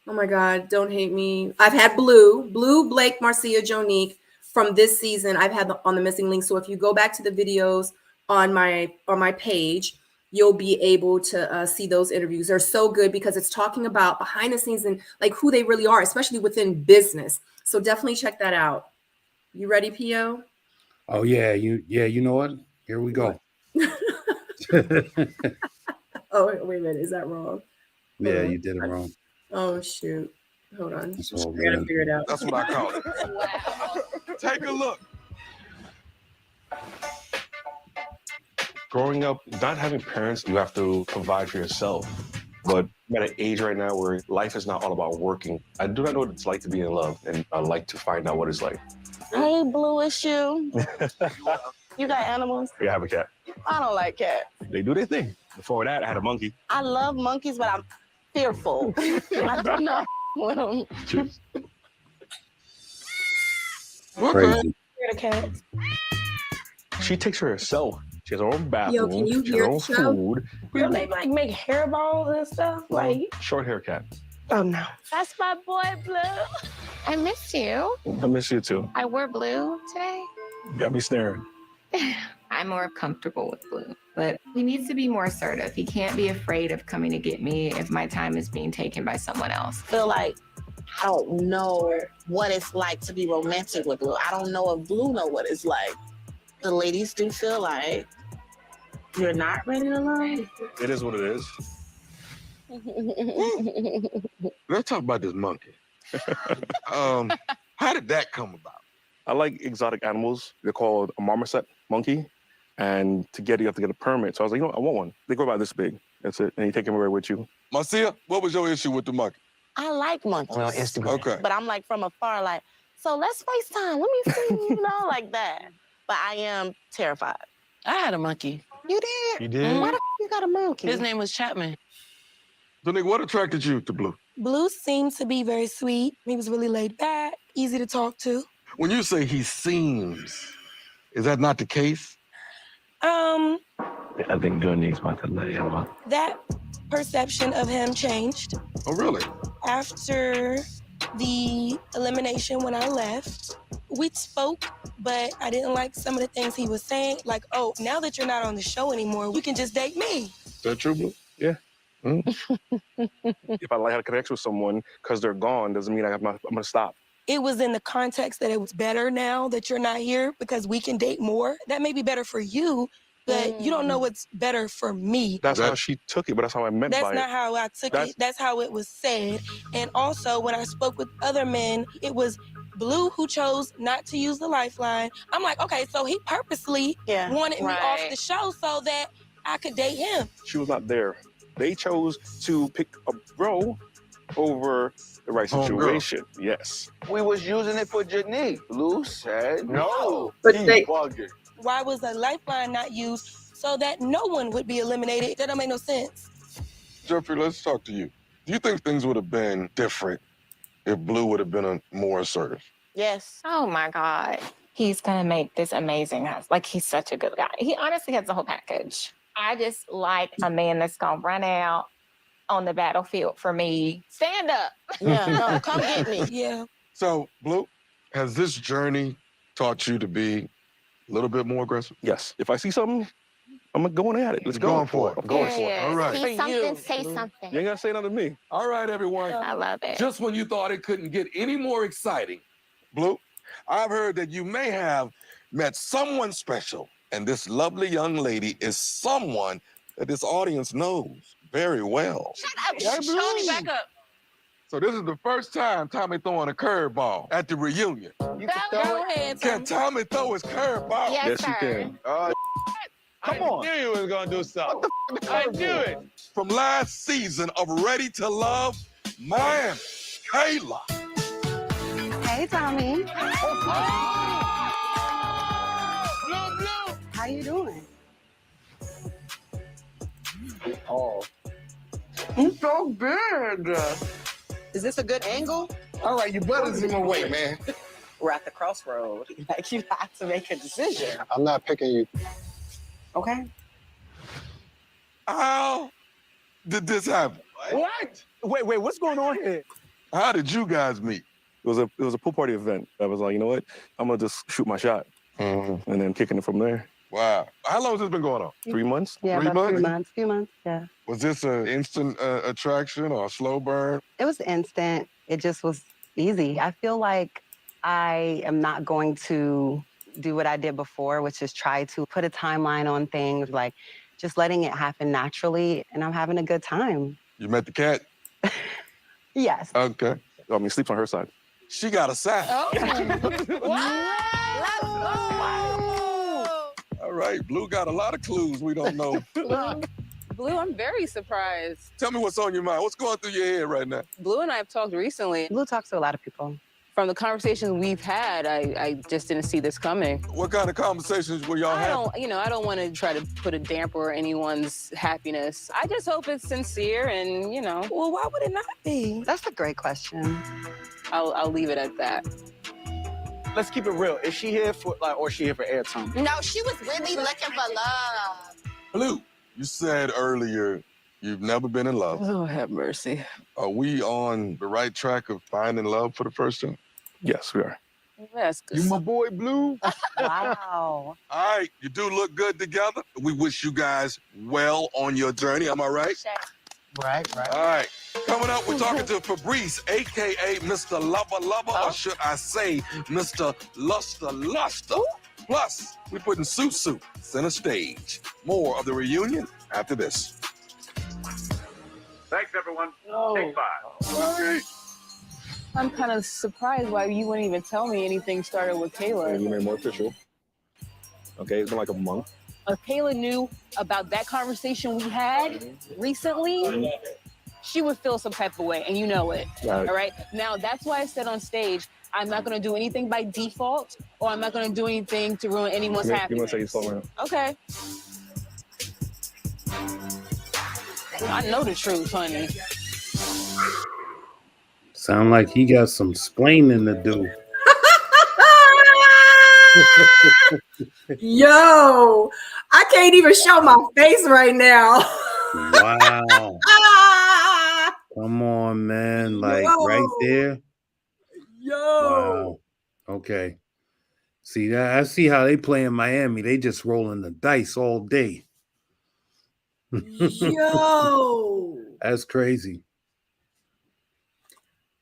E: Oh my God, don't hate me. I've had Blue, Blake, Marcia, Jonique. From this season, I've had on the Missing Link. So if you go back to the videos on my page, you'll be able to see those interviews. They're so good because it's talking about behind the scenes and like who they really are, especially within business. So definitely check that out. You ready, Pio?
R: Oh yeah, you know what? Here we go.
E: Oh wait a minute, is that wrong?
R: Yeah, you did it wrong.
E: Oh shoot. Hold on.
R: It's all
E: I gotta
R: good.
E: figure it out.
F: That's what I call it.
B: Wow.
F: Take a look.
G: Growing up, not having parents, you have to provide for yourself. But I'm at an age right now where life is not all about working. I do not know what it's like to be in love, and I like to find out what it's like.
J: Hey, Blue, it's you. You got animals?
G: Yeah, I have a cat.
J: I don't like cats.
G: They do their thing. Before that, I had a monkey.
J: I love monkeys, but I'm fearful. I do not want them.
R: Crazy.
J: Scared of cats.
G: She takes care of herself. She has her own bathroom.
E: Yo, can you
G: she has her
E: hear
G: own
E: the show?
G: food.
J: Girl, they like make hairballs and stuff. Like,
G: Short hair cat.
J: oh no.
B: That's my boy, Blue. I missed you.
G: I miss you too.
B: I wore blue today.
G: Got me staring.
B: I'm more comfortable with Blue, but he needs to be more assertive. He can't be afraid of coming to get me if my time is being taken by someone else.
S: Feel like I don't know what it's like to be romantic with Blue. I don't know if Blue know what it's like. The ladies do feel like you're not ready to love.
G: It is what it is.
F: Let's talk about this monkey. How did that come about?
G: I like exotic animals. They're called a marmoset monkey. And to get it, you have to get a permit. So I was like, you know, I want one. They grow about this big. That's it. And you take them away with you.
F: Marcia, what was your issue with the monkey?
S: I like monkeys.
F: Well, Instagram. Okay.
S: But I'm like from afar, like, so let's FaceTime. Let me see, you know, like that. But I am terrified.
M: I had a monkey.
S: You did?
G: You did?
S: Why the f you got a monkey?
M: His name was Chapman.
F: Donique, what attracted you to Blue?
T: Blue seemed to be very sweet. He was really laid back, easy to talk to.
F: When you say he seems, is that not the case?
L: I think Donique's about to let him up.
T: That perception of him changed
F: Oh, really?
T: after the elimination when I left. We spoke, but I didn't like some of the things he was saying. Like, oh, now that you're not on the show anymore, you can just date me.
F: Is that true, Blue?
G: Yeah. If I like how to connect with someone because they're gone, doesn't mean I'm going to stop.
T: It was in the context that it was better now that you're not here because we can date more. That may be better for you, but you don't know what's better for me.
G: That's how she took it, but that's how I meant by it.
T: That's not how I took it. That's how it was said. And also, when I spoke with other men, it was Blue, who chose not to use the lifeline. I'm like, okay, so he purposely wanted me off the show so that I could date him.
G: She was not there. They chose to pick a bro over the right situation. Yes.
U: We was using it for Janique. Blue said no.
E: But
U: He
E: they-
U: bugging.
T: Why was the lifeline not used so that no one would be eliminated? That don't make no sense.
F: Jeffrey, let's talk to you. Do you think things would have been different if Blue would have been more assertive?
B: Yes. Oh my God. He's gonna make this amazing house. Like, he's such a good guy. He honestly has the whole package. I just like a man that's gonna run out on the battlefield for me. Stand up.
S: Yeah, no, come get me.
T: Yeah.
F: So, Blue, has this journey taught you to be a little bit more aggressive?
G: Yes. If I see something, I'm going at it. Let's go.
F: Going for it.
G: I'm going for it.
B: Yes.
F: All right.
I: See something, say something.
G: You ain't gotta say nothing to me.
F: All right, everyone.
B: I love it.
F: Just when you thought it couldn't get any more exciting, Blue, I've heard that you may have met someone special, and this lovely young lady is someone that this audience knows very well.
S: Shut up. Tony, back up.
F: So this is the first time Tommy throwing a curveball at the reunion.
S: You can throw it.
T: ahead,
F: Can Tommy throw his curveball?
B: Yes,
G: Yes, you
B: sir.
G: can.
F: Come on.
A: I knew you was gonna do something. I knew it.
F: From last season of Ready to Love, Miami, Kayla.
N: Hey, Tommy.
A: Blue, blue.
N: How you doing?
U: Oh.
N: He's so big.
P: Is this a good angle?
U: All right, you better zoom away, man.
P: We're at the crossroad. Like, you have to make a decision.
U: I'm not picking you.
P: Okay.
F: How did this happen?
H: What? Wait, what's going on here?
F: How did you guys meet?
G: It was a pool party event. I was like, you know what? I'm gonna just shoot my shot, and then kicking it from there.
F: Wow. How long has this been going on?
G: 3 months.
N: Yeah,
F: 3
N: about
F: months?
N: 3 months, few months, yeah.
F: Was this an instant attraction or a slow burn?
N: It was instant. It just was easy. I feel like I am not going to do what I did before, which is try to put a timeline on things, like just letting it happen naturally, and I'm having a good time.
F: You met the cat?
N: Yes.
F: Okay.
G: I mean, sleeps on her side.
F: She got a side. All right, Blue got a lot of clues we don't know.
P: Blue, I'm very surprised.
F: Tell me what's on your mind. What's going through your head right now?
P: Blue and I have talked recently.
N: Blue talks to a lot of people.
P: From the conversations we've had, I just didn't see this coming.
F: What kind of conversations were y'all
P: I
F: having?
P: don't want to try to put a damper on anyone's happiness. I just hope it's sincere and,
T: Well, why would it not be?
N: That's a great question.
P: I'll leave it at that.
H: Let's keep it real. Is she here for or is she here for airtime?
I: No, she was really looking for love.
F: Blue, you said earlier you've never been in love.
P: Oh, have mercy.
F: Are we on the right track of finding love for the first time?
G: Yes, we are.
P: That's good.
F: You my boy, Blue.
N: Wow.
F: All right, you do look good together. We wish you guys well on your journey. Am I right?
U: Right.
F: All right. Coming up, we're talking to Fabrice, a.k.a. Mr. Lover Lover, or should I say Mr. Luster Luster. Plus, we're putting Suit center stage. More of the reunion after this.
V: Thanks, everyone. Take 5.
F: All right.
P: I'm kind of surprised why you wouldn't even tell me anything started with Kayla.
G: You made more official. Okay, it's been like a month.
P: If Kayla knew about that conversation we had recently, she would feel some type of way, and you know it.
G: Got it.
P: All right? Now, that's why I said on stage, I'm not going to do anything by default, or I'm not going to do anything to ruin anyone's
G: You want
P: happiness.
G: to say you slow around?
P: Okay. I know the truth, honey.
R: Sound like he got some splaining to do.
E: Yo, I can't even show my face right now.
R: Wow. Come on, man. Like right there.
E: Yo.
R: Wow. Okay. See that? I see how they play in Miami. They just rolling the dice all day.
E: Yo.
R: That's crazy.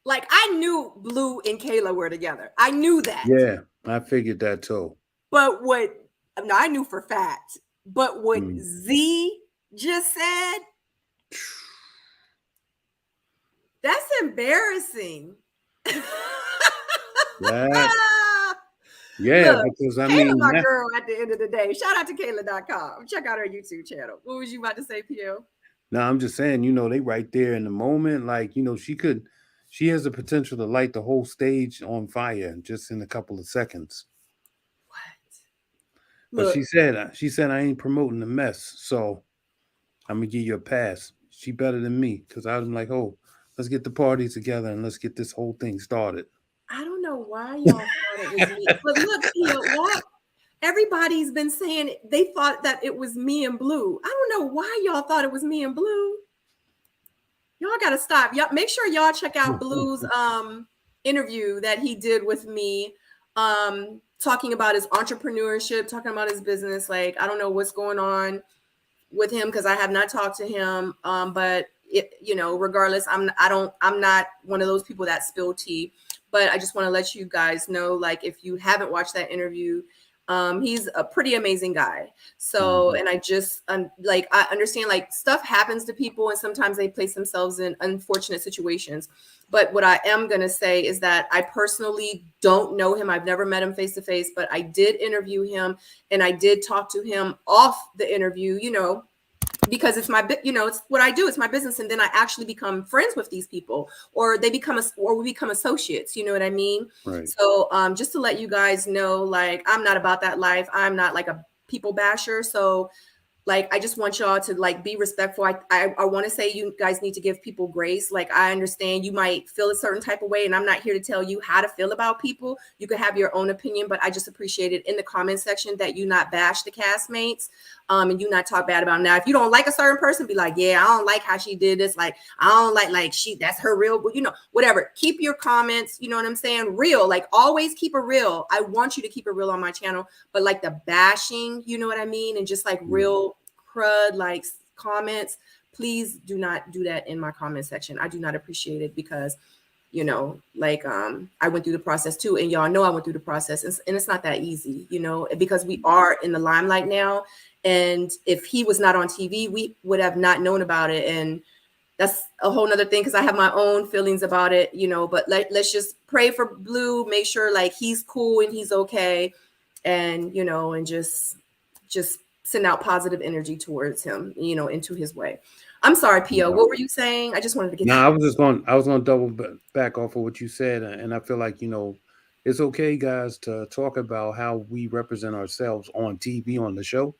E: Like, I knew Blue and Kayla were together. I knew that.
R: Yeah, I figured that too.
E: But I knew for fact. But what Z just said, that's embarrassing.
R: Yeah,
E: Look,
R: because I
E: Kayla,
R: mean,
E: my
R: that-
E: girl at the end of the day. Shout out to Kayla.com. Check out her YouTube channel. What was you about to say, Pio?
R: no, I'm just saying, they right there in the moment. Like, she has the potential to light the whole stage on fire just in a couple of seconds. But
E: Look.
R: she said, I ain't promoting the mess, so I'm gonna give you a pass. She better than me because I'm like, oh, let's get the party together and let's get this whole thing started.
E: I don't know why y'all thought it was me. But look, Pio, what? Everybody's been saying they thought that it was me and Blue. I don't know why y'all thought it was me and Blue. Y'all gotta stop. Y'all make sure y'all check out Blue's interview that he did with me, talking about his entrepreneurship, talking about his business. Like, I don't know what's going on with him because I have not talked to him. But regardless, I'm not one of those people that spill tea. But I just want to let you guys know, like, if you haven't watched that interview, he's a pretty amazing guy. So, and I just I understand, like, stuff happens to people and sometimes they place themselves in unfortunate situations. But what I am going to say is that I personally don't know him. I've never met him face to face, but I did interview him and I did talk to him off the interview, because it's it's what I do. It's my business. And then I actually become friends with these people, or we become associates. You know what I mean?
R: Right.
E: So just to let you guys know, like, I'm not about that life. I'm not like a people basher. So like, I just want y'all to, like, be respectful. I want to say you guys need to give people grace. Like, I understand you might feel a certain type of way, and I'm not here to tell you how to feel about people. You could have your own opinion, but I just appreciate it in the comment section that you not bash the castmates, and you not talk bad about them. Now, if you don't like a certain person, be like, yeah, I don't like how she did this. Like, I don't like that's her real, whatever. Keep your comments, you know what I'm saying? Real, like, always keep it real. I want you to keep it real on my channel, but like the bashing, you know what I mean? And just like real crud, like, comments, please do not do that in my comment section. I do not appreciate it because, I went through the process too. And y'all know I went through the process, and it's not that easy, because we are in the limelight now. And if he was not on TV, we would have not known about it. And that's a whole nother thing, because I have my own feelings about it, but let's just pray for Blue, make sure like he's cool and he's okay. And, and just send out positive energy towards him, into his way. I'm sorry, Pio. What were you saying? I just wanted to get.
R: No, I was going to double back off of what you said, and I feel like it's okay, guys, to talk about how we represent ourselves on TV on the show.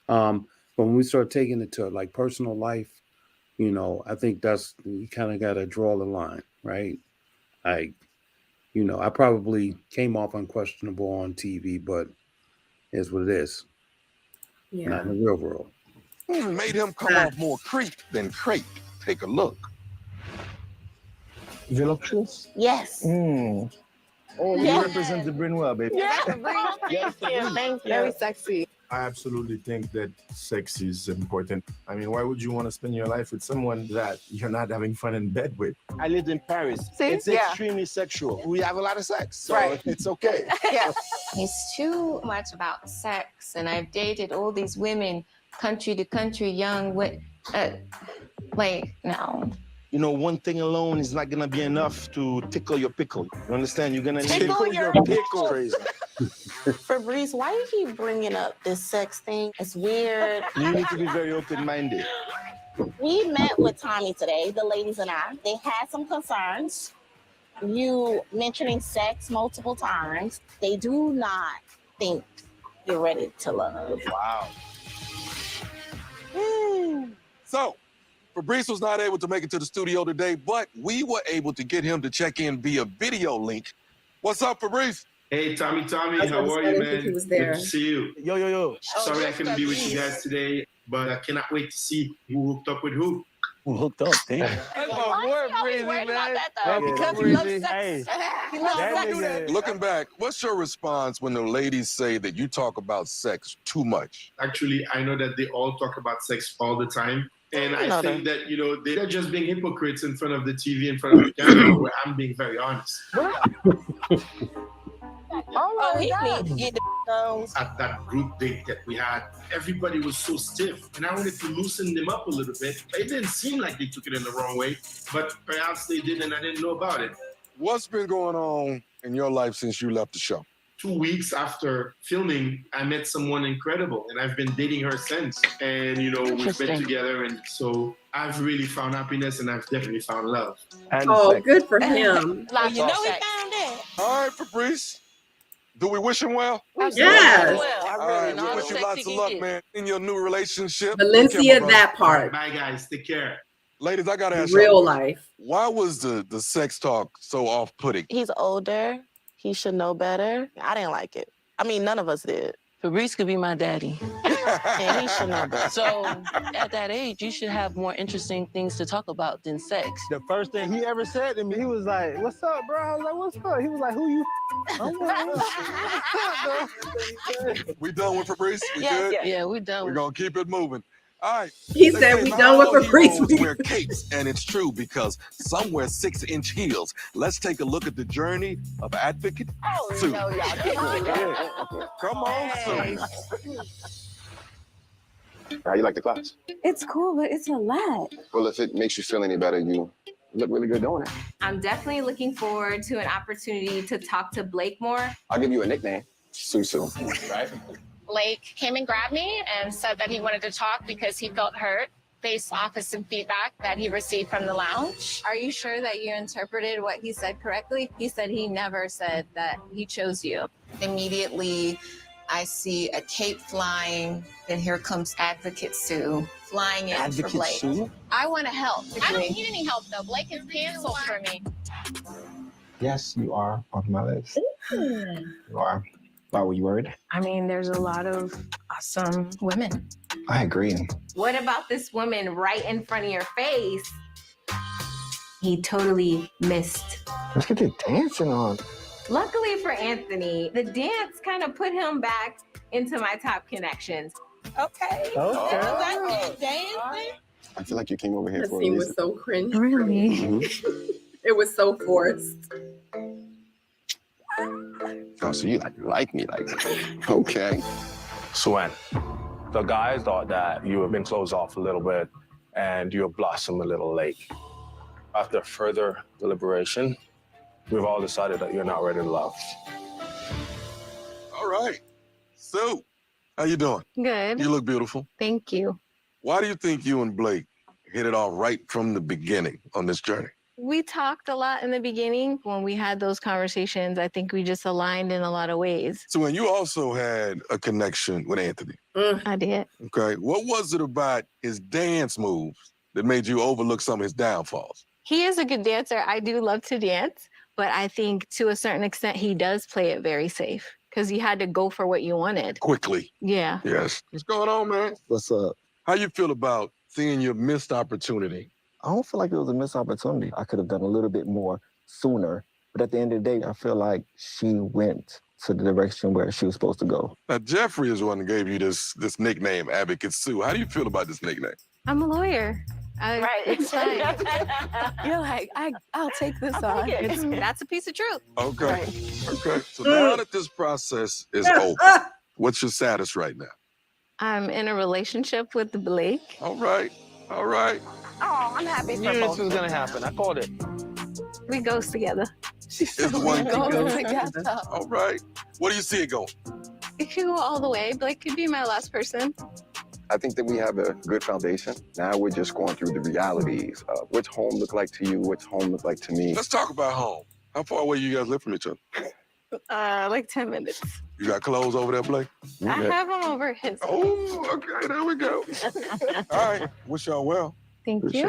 R: But when we start taking it to like personal life, I think you kind of got to draw the line, right? I probably came off unquestionable on TV, but it's what it is.
E: Yeah.
R: Not in the real world.
F: Made him come off more creep than crepe. Take a look.
U: Voluptuous?
S: Yes.
U: Oh, you
S: Yes.
U: represent the brain well, baby.
S: Yes. Thank you. Very sexy.
C: I absolutely think that sex is important. I mean, why would you want to spend your life with someone that you're not having fun in bed with?
U: I lived in Paris.
S: See?
U: It's
S: Yeah.
U: extremely sexual. We have a lot of sex, so
S: Right.
U: it's okay.
S: Yeah.
B: It's too much about sex, and I've dated all these women, country to country, young, no.
U: One thing alone is not gonna be enough to tickle your pickle. You understand? You're gonna
S: Tickle
U: need
S: your
U: pickle. Crazy.
S: Fabrice, why you keep bringing up this sex thing? It's weird.
U: You need to be very open-minded.
S: We met with Tommy today, the ladies and I. They had some concerns. You mentioning sex multiple times. They do not think you're ready to love.
U: Wow.
F: So, Fabrice was not able to make it to the studio today, but we were able to get him to check in via video link. What's up, Fabrice?
O: Hey, Tommy,
E: I was
O: how
E: gonna
O: are
E: say, I
O: you,
E: didn't think
O: man?
E: he was
O: Good
E: there.
O: to see you.
U: Yo.
O: Sorry I couldn't be with you guys today, but I cannot wait to see who hooked up with who.
U: Who hooked up, damn.
S: Why you always worried about that, though?
U: Yeah,
S: Because he
U: Breezy.
S: loves sex. He loves sex.
F: Looking back, what's your response when the ladies say that you talk about sex too much?
O: Actually, I know that they all talk about sex all the time. And
S: I know
O: I think that, they're just being hypocrites in front of the TV, in front of the camera, where I'm being very honest.
S: Oh, he needs to get the nose.
O: At that group date that we had, everybody was so stiff, and I wanted to loosen them up a little bit. It didn't seem like they took it in the wrong way, but perhaps they did, and I didn't know about it.
F: What's been going on in your life since you left the show?
C: 2 weeks after filming, I met someone incredible, and I've been dating her since. And we've been
M: Interesting.
C: together, and so I've really found happiness, and I've definitely found love.
E: Oh, good for him.
S: Lots
T: You
S: of
T: know he
S: sex.
T: found that.
F: All right, Fabrice. Do we wish him well?
E: Yes.
F: All right, we wish you lots of luck, man, in your new relationship.
E: Valencia,
F: Take care, my
E: that
F: brother.
E: part.
C: Bye, guys. Take care.
F: Ladies, I gotta ask
E: Real
F: y'all,
E: life.
F: why was the sex talk so off-putting?
M: He's older. He should know better. I didn't like it. I mean, none of us did.
D: Fabrice could be my daddy.
M: And he should know better.
D: So at that age, you should have more interesting things to talk about than sex.
V: The first thing he ever said to me, he was like, "What's up, bro?" I was like, "What's up?" He was like, "Who you?" I'm like, "What's up, bro?"
F: We done with Fabrice? We
D: Yeah,
F: good?
D: yeah, we done.
F: We're gonna keep it moving. All right.
E: He
F: They
E: said
F: say
E: we
F: not
E: done with
F: all
E: Fabrice.
F: heroes wear capes, and it's true because some wear 6-inch heels. Let's take a look at the journey of Advocate Sue.
S: No, y'all can't.
F: Come on, Sue.
K: How you like the class?
N: It's cool, but it's a lot.
K: Well, if it makes you feel any better, you look really good doing it.
W: I'm definitely looking forward to an opportunity to talk to Blake more.
K: I'll give you a nickname, Susu. Right?
B: Blake came and grabbed me and said that he wanted to talk because he felt hurt based off of some feedback that he received from the lounge.
W: Are you sure that you interpreted what he said correctly? He said he never said that he chose you.
X: Immediately, I see a cape flying, then here comes Advocate Sue flying in for Blake.
B: I want to help. I don't need any help though. Blake is canceled for me.
K: Yes, you are on my list. You are. Why were you worried?
W: I mean, there's a lot of awesome women.
K: I agree.
W: What about this woman right in front of your face? He totally missed.
K: Let's get the dancing on.
W: Luckily for Anthony, the dance kind of put him back into my top connections.
T: Okay. Dancing.
K: I feel like you came over here
E: That
K: for a
E: scene
K: reason.
E: was so cringe.
W: Really?
E: It was so forced.
K: Oh, so you like me, okay.
A: Swen, the guys thought that you had been closed off a little bit and you had blossomed a little late. After further deliberation, we've all decided that you're not ready to love.
F: All right. Sue, how you doing?
W: Good.
F: You look beautiful.
W: Thank you.
F: Why do you think you and Blake hit it off right from the beginning on this journey?
W: We talked a lot in the beginning. When we had those conversations, I think we just aligned in a lot of ways.
F: So when you also had a connection with Anthony,
W: I did.
F: okay, what was it about his dance moves that made you overlook some of his downfalls?
W: He is a good dancer. I do love to dance, but I think to a certain extent, he does play it very safe because you had to go for what you wanted.
F: Quickly.
W: Yeah.
F: Yes. What's going on, man?
K: What's up?
F: How you feel about seeing your missed opportunity?
K: I don't feel like it was a missed opportunity. I could have done a little bit more sooner. But at the end of the day, I feel like she went to the direction where she was supposed to go.
F: Now, Jeffrey is the one that gave you this nickname, Advocate Sue. How do you feel about this nickname?
W: I'm a lawyer. It's fine.
J: You're like, I'll take this on.
W: That's a piece of truth.
F: Okay. Okay. So now that this process is over, what's your status right now?
W: I'm in a relationship with Blake.
F: All right. All right.
W: Oh, I'm happy for
A: Knew this
W: both.
A: was gonna happen. I called it.
W: We ghost together.
F: It's one
W: Go
F: thing.
W: together.
F: All right. What do you see it going?
W: It could go all the way. Blake could be my last person.
K: I think that we have a good foundation. Now we're just going through the realities of what's home look like to you, what's home look like to me.
F: Let's talk about home. How far away you guys live from each other?
W: Like 10 minutes.
F: You got clothes over there, Blake?
W: I have him over his.
F: Oh, okay. There we go. All right. Wish y'all well.
W: Thank you.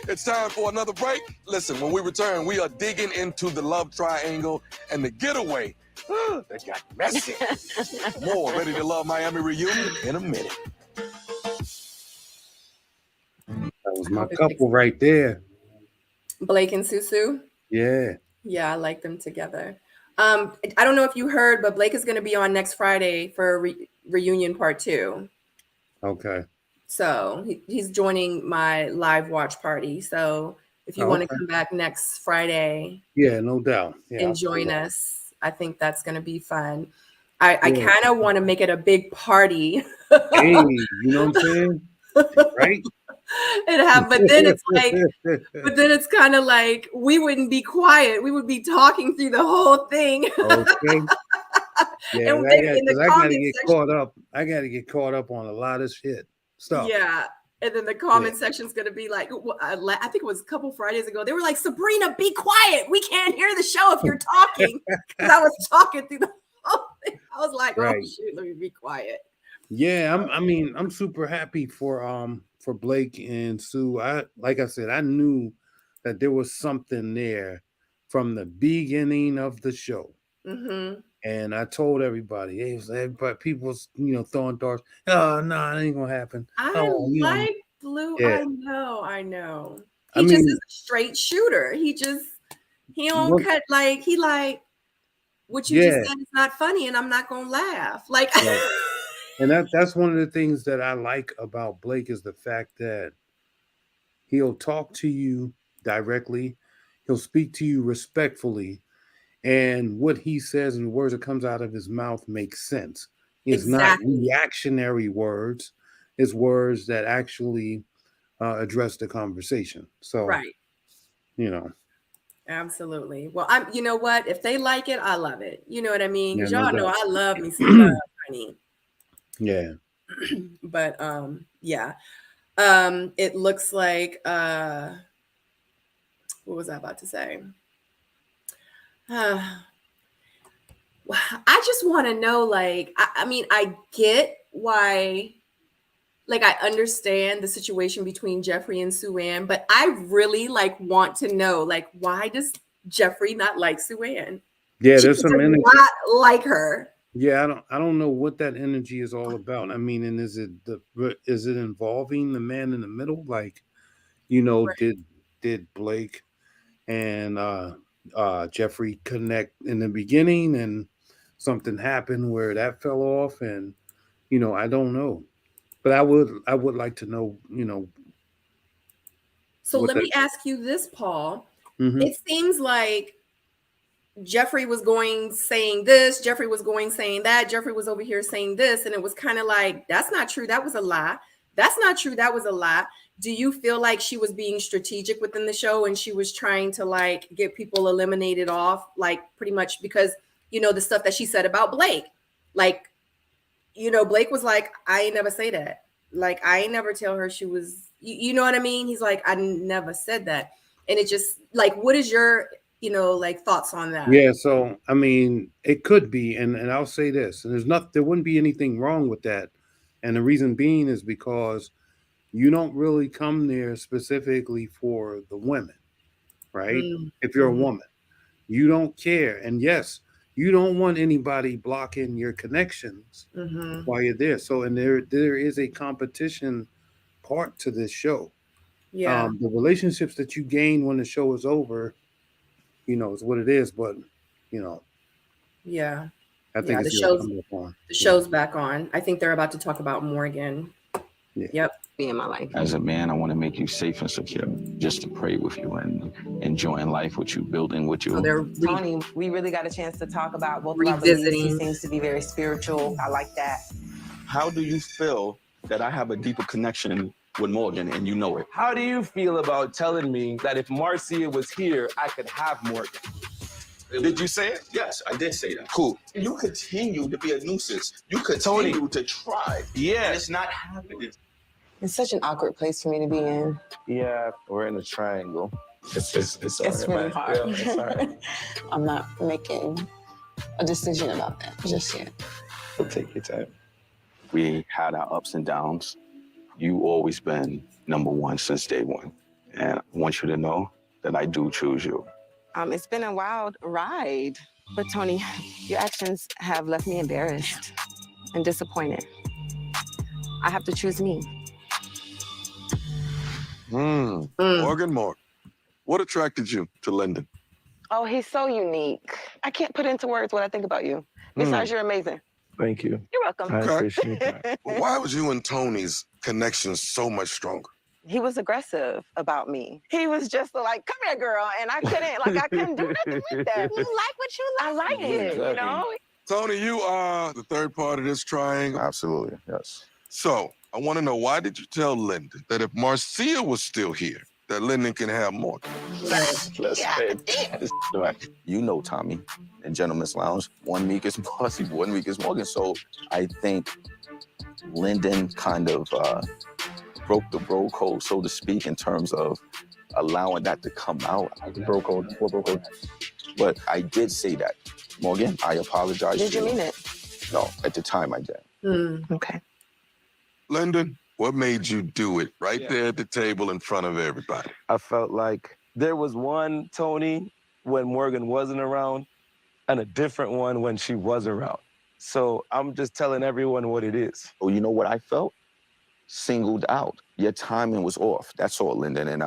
F: It's time for another break. Listen, when we return, we are digging into the love triangle and the getaway that got messy. More Ready to Love Miami reunion in a minute.
R: That was my couple right there.
E: Blake and Susu.
R: Yeah.
E: Yeah, I like them together. I don't know if you heard, but Blake is going to be on next Friday for reunion part 2.
R: Okay.
E: So he's joining my live watch party. So if you want to come back next Friday
R: Yeah, no doubt. Yeah,
E: and
R: I'll
E: join
R: do that.
E: us, I think that's going to be fun. I
R: Yeah.
E: kind of want to make it a big party.
R: Hey, you know what I'm saying? Right?
E: But then it's like, but then it's kind of like we wouldn't be quiet. We would be talking through the whole thing.
R: Okay. Yeah,
E: And
R: I
E: then
R: got
E: in the
R: because I gotta
E: comment
R: get
E: section,
R: caught up. I gotta get caught up on a lot of shit stuff.
E: yeah. And then the comment section's gonna be like, I think it was a couple Fridays ago. They were like, Sabrina, be quiet. We can't hear the show if you're talking. Because I was talking through the whole thing. I was like,
R: Right.
E: oh shoot, let me be quiet.
R: Yeah, I'm super happy for Blake and Sue. Like I said, I knew that there was something there from the beginning of the show.
E: Mm-hmm.
R: And I told everybody, people was, throwing darts. Oh no, it ain't gonna happen.
E: I like Blue.
R: Yeah.
E: I know.
R: I
E: He just
R: mean-
E: is a straight shooter. He don't
R: What-
E: cut what you just
R: Yeah.
E: said is not funny, and I'm not gonna laugh. Like
R: Right. And that's one of the things that I like about Blake is the fact that he'll talk to you directly, he'll speak to you respectfully, and what he says and the words that comes out of his mouth make sense. It's not reactionary words; it's words that actually address the conversation. So,
E: right. Absolutely. Well, you know what? If they like it, I love it. You know what I mean? Because
R: Yeah, no
E: y'all know
R: doubt.
E: I love me some love, honey.
R: yeah.
E: But yeah. It looks like what was I about to say? Well, I just want to know, like, I mean, I get why, like, I understand the situation between Jeffrey and Sue-Ann, but I really want to know, like, why does Jeffrey not like Sue-Ann?
R: Yeah,
E: She
R: there's some
E: does
R: energy.
E: not like her.
R: Yeah, I don't know what that energy is all about. I mean, and is it involving the man in the middle? Like, did Blake and Jeffrey connect in the beginning and something happened where that fell off? And I don't know. But I would like to know,
E: So
R: what
E: let me
R: that-
E: ask you this, Paul.
R: Mhm.
E: It seems like Jeffrey was saying this, Jeffrey was saying that, Jeffrey was over here saying this, and it was kind of like, that's not true, that was a lie. That's not true, that was a lie. Do you feel like she was being strategic within the show and she was trying to get people eliminated off, pretty much because, the stuff that she said about Blake? Blake was like, I ain't never say that. I ain't never tell her she was, you know what I mean? He's like, I never said that. And it just what is your thoughts on that?
R: Yeah, so I mean, it could be, and I'll say this, and there wouldn't be anything wrong with that. And the reason being is because you don't really come there specifically for the women, right? If you're a woman, you don't care. And yes, you don't want anybody blocking your connections while you're there. So, and there is a competition part to this show.
E: Yeah.
R: The relationships that you gain when the show is over, is what it is. But,
E: Yeah.
R: I think
E: the
R: it's
E: show's back on. I think they're about to talk about more again.
R: Yeah.
E: Yep.
J: Be in my life.
H: As a man, I want to make you safe and secure, just to pray with you and enjoying life with you, building with you.
P: Tony, we really got a chance to talk about both of our beliefs. He seems to be very spiritual. I like that.
U: How do you feel that I have a deeper connection with Morgan and you know it? How do you feel about telling me that if Marcia was here, I could have Morgan? Did you say it?
G: Yes, I did say that.
U: Cool.
G: You continue to be a nuisance. You continue to try.
U: Yeah.
G: And it's not happening.
J: It's such an awkward place for me to be in.
O: Yeah, we're in a triangle. It's
J: It's
O: alright,
J: really
O: man.
J: hard.
O: Yeah, it's alright.
J: I'm not making a decision about that just yet.
O: So take your time.
H: We had our ups and downs. You always been number one since day one. And I want you to know that I do choose you.
J: It's been a wild ride, but Tony, your actions have left me embarrassed and disappointed. I have to choose me.
F: Morgan Moore, what attracted you to Lyndon?
J: Oh, he's so unique. I can't put into words what I think about you. Besides, you're amazing.
O: Thank you.
J: You're welcome.
O: I appreciate that.
F: Why was you and Tony's connection so much stronger?
J: He was aggressive about me. He was just like, come here, girl. And I couldn't do nothing with that. You like what you like. I like it, you know?
F: Tony, you are the third part of this triangle.
H: Absolutely, yes.
F: So, I want to know, why did you tell Lyndon that if Marcia was still here, that Lyndon can have Morgan?
H: You know Tommy in Gentleman's Lounge. 1 week is Marcy, 1 week is Morgan. So I think Lyndon kind of broke the bro code, so to speak, in terms of allowing that to come out. The bro code, what bro code? But I did say that. Morgan, I apologize.
J: Did
H: to
J: you mean it?
H: No, at the time I did.
J: Okay.
F: Lyndon, what made you do it right there at the table in front of everybody?
O: I felt like there was one Tony when Morgan wasn't around and a different one when she was around. So I'm just telling everyone what it is.
H: Oh, you know what I felt? Singled out. Your timing was off. That's all, Lyndon. And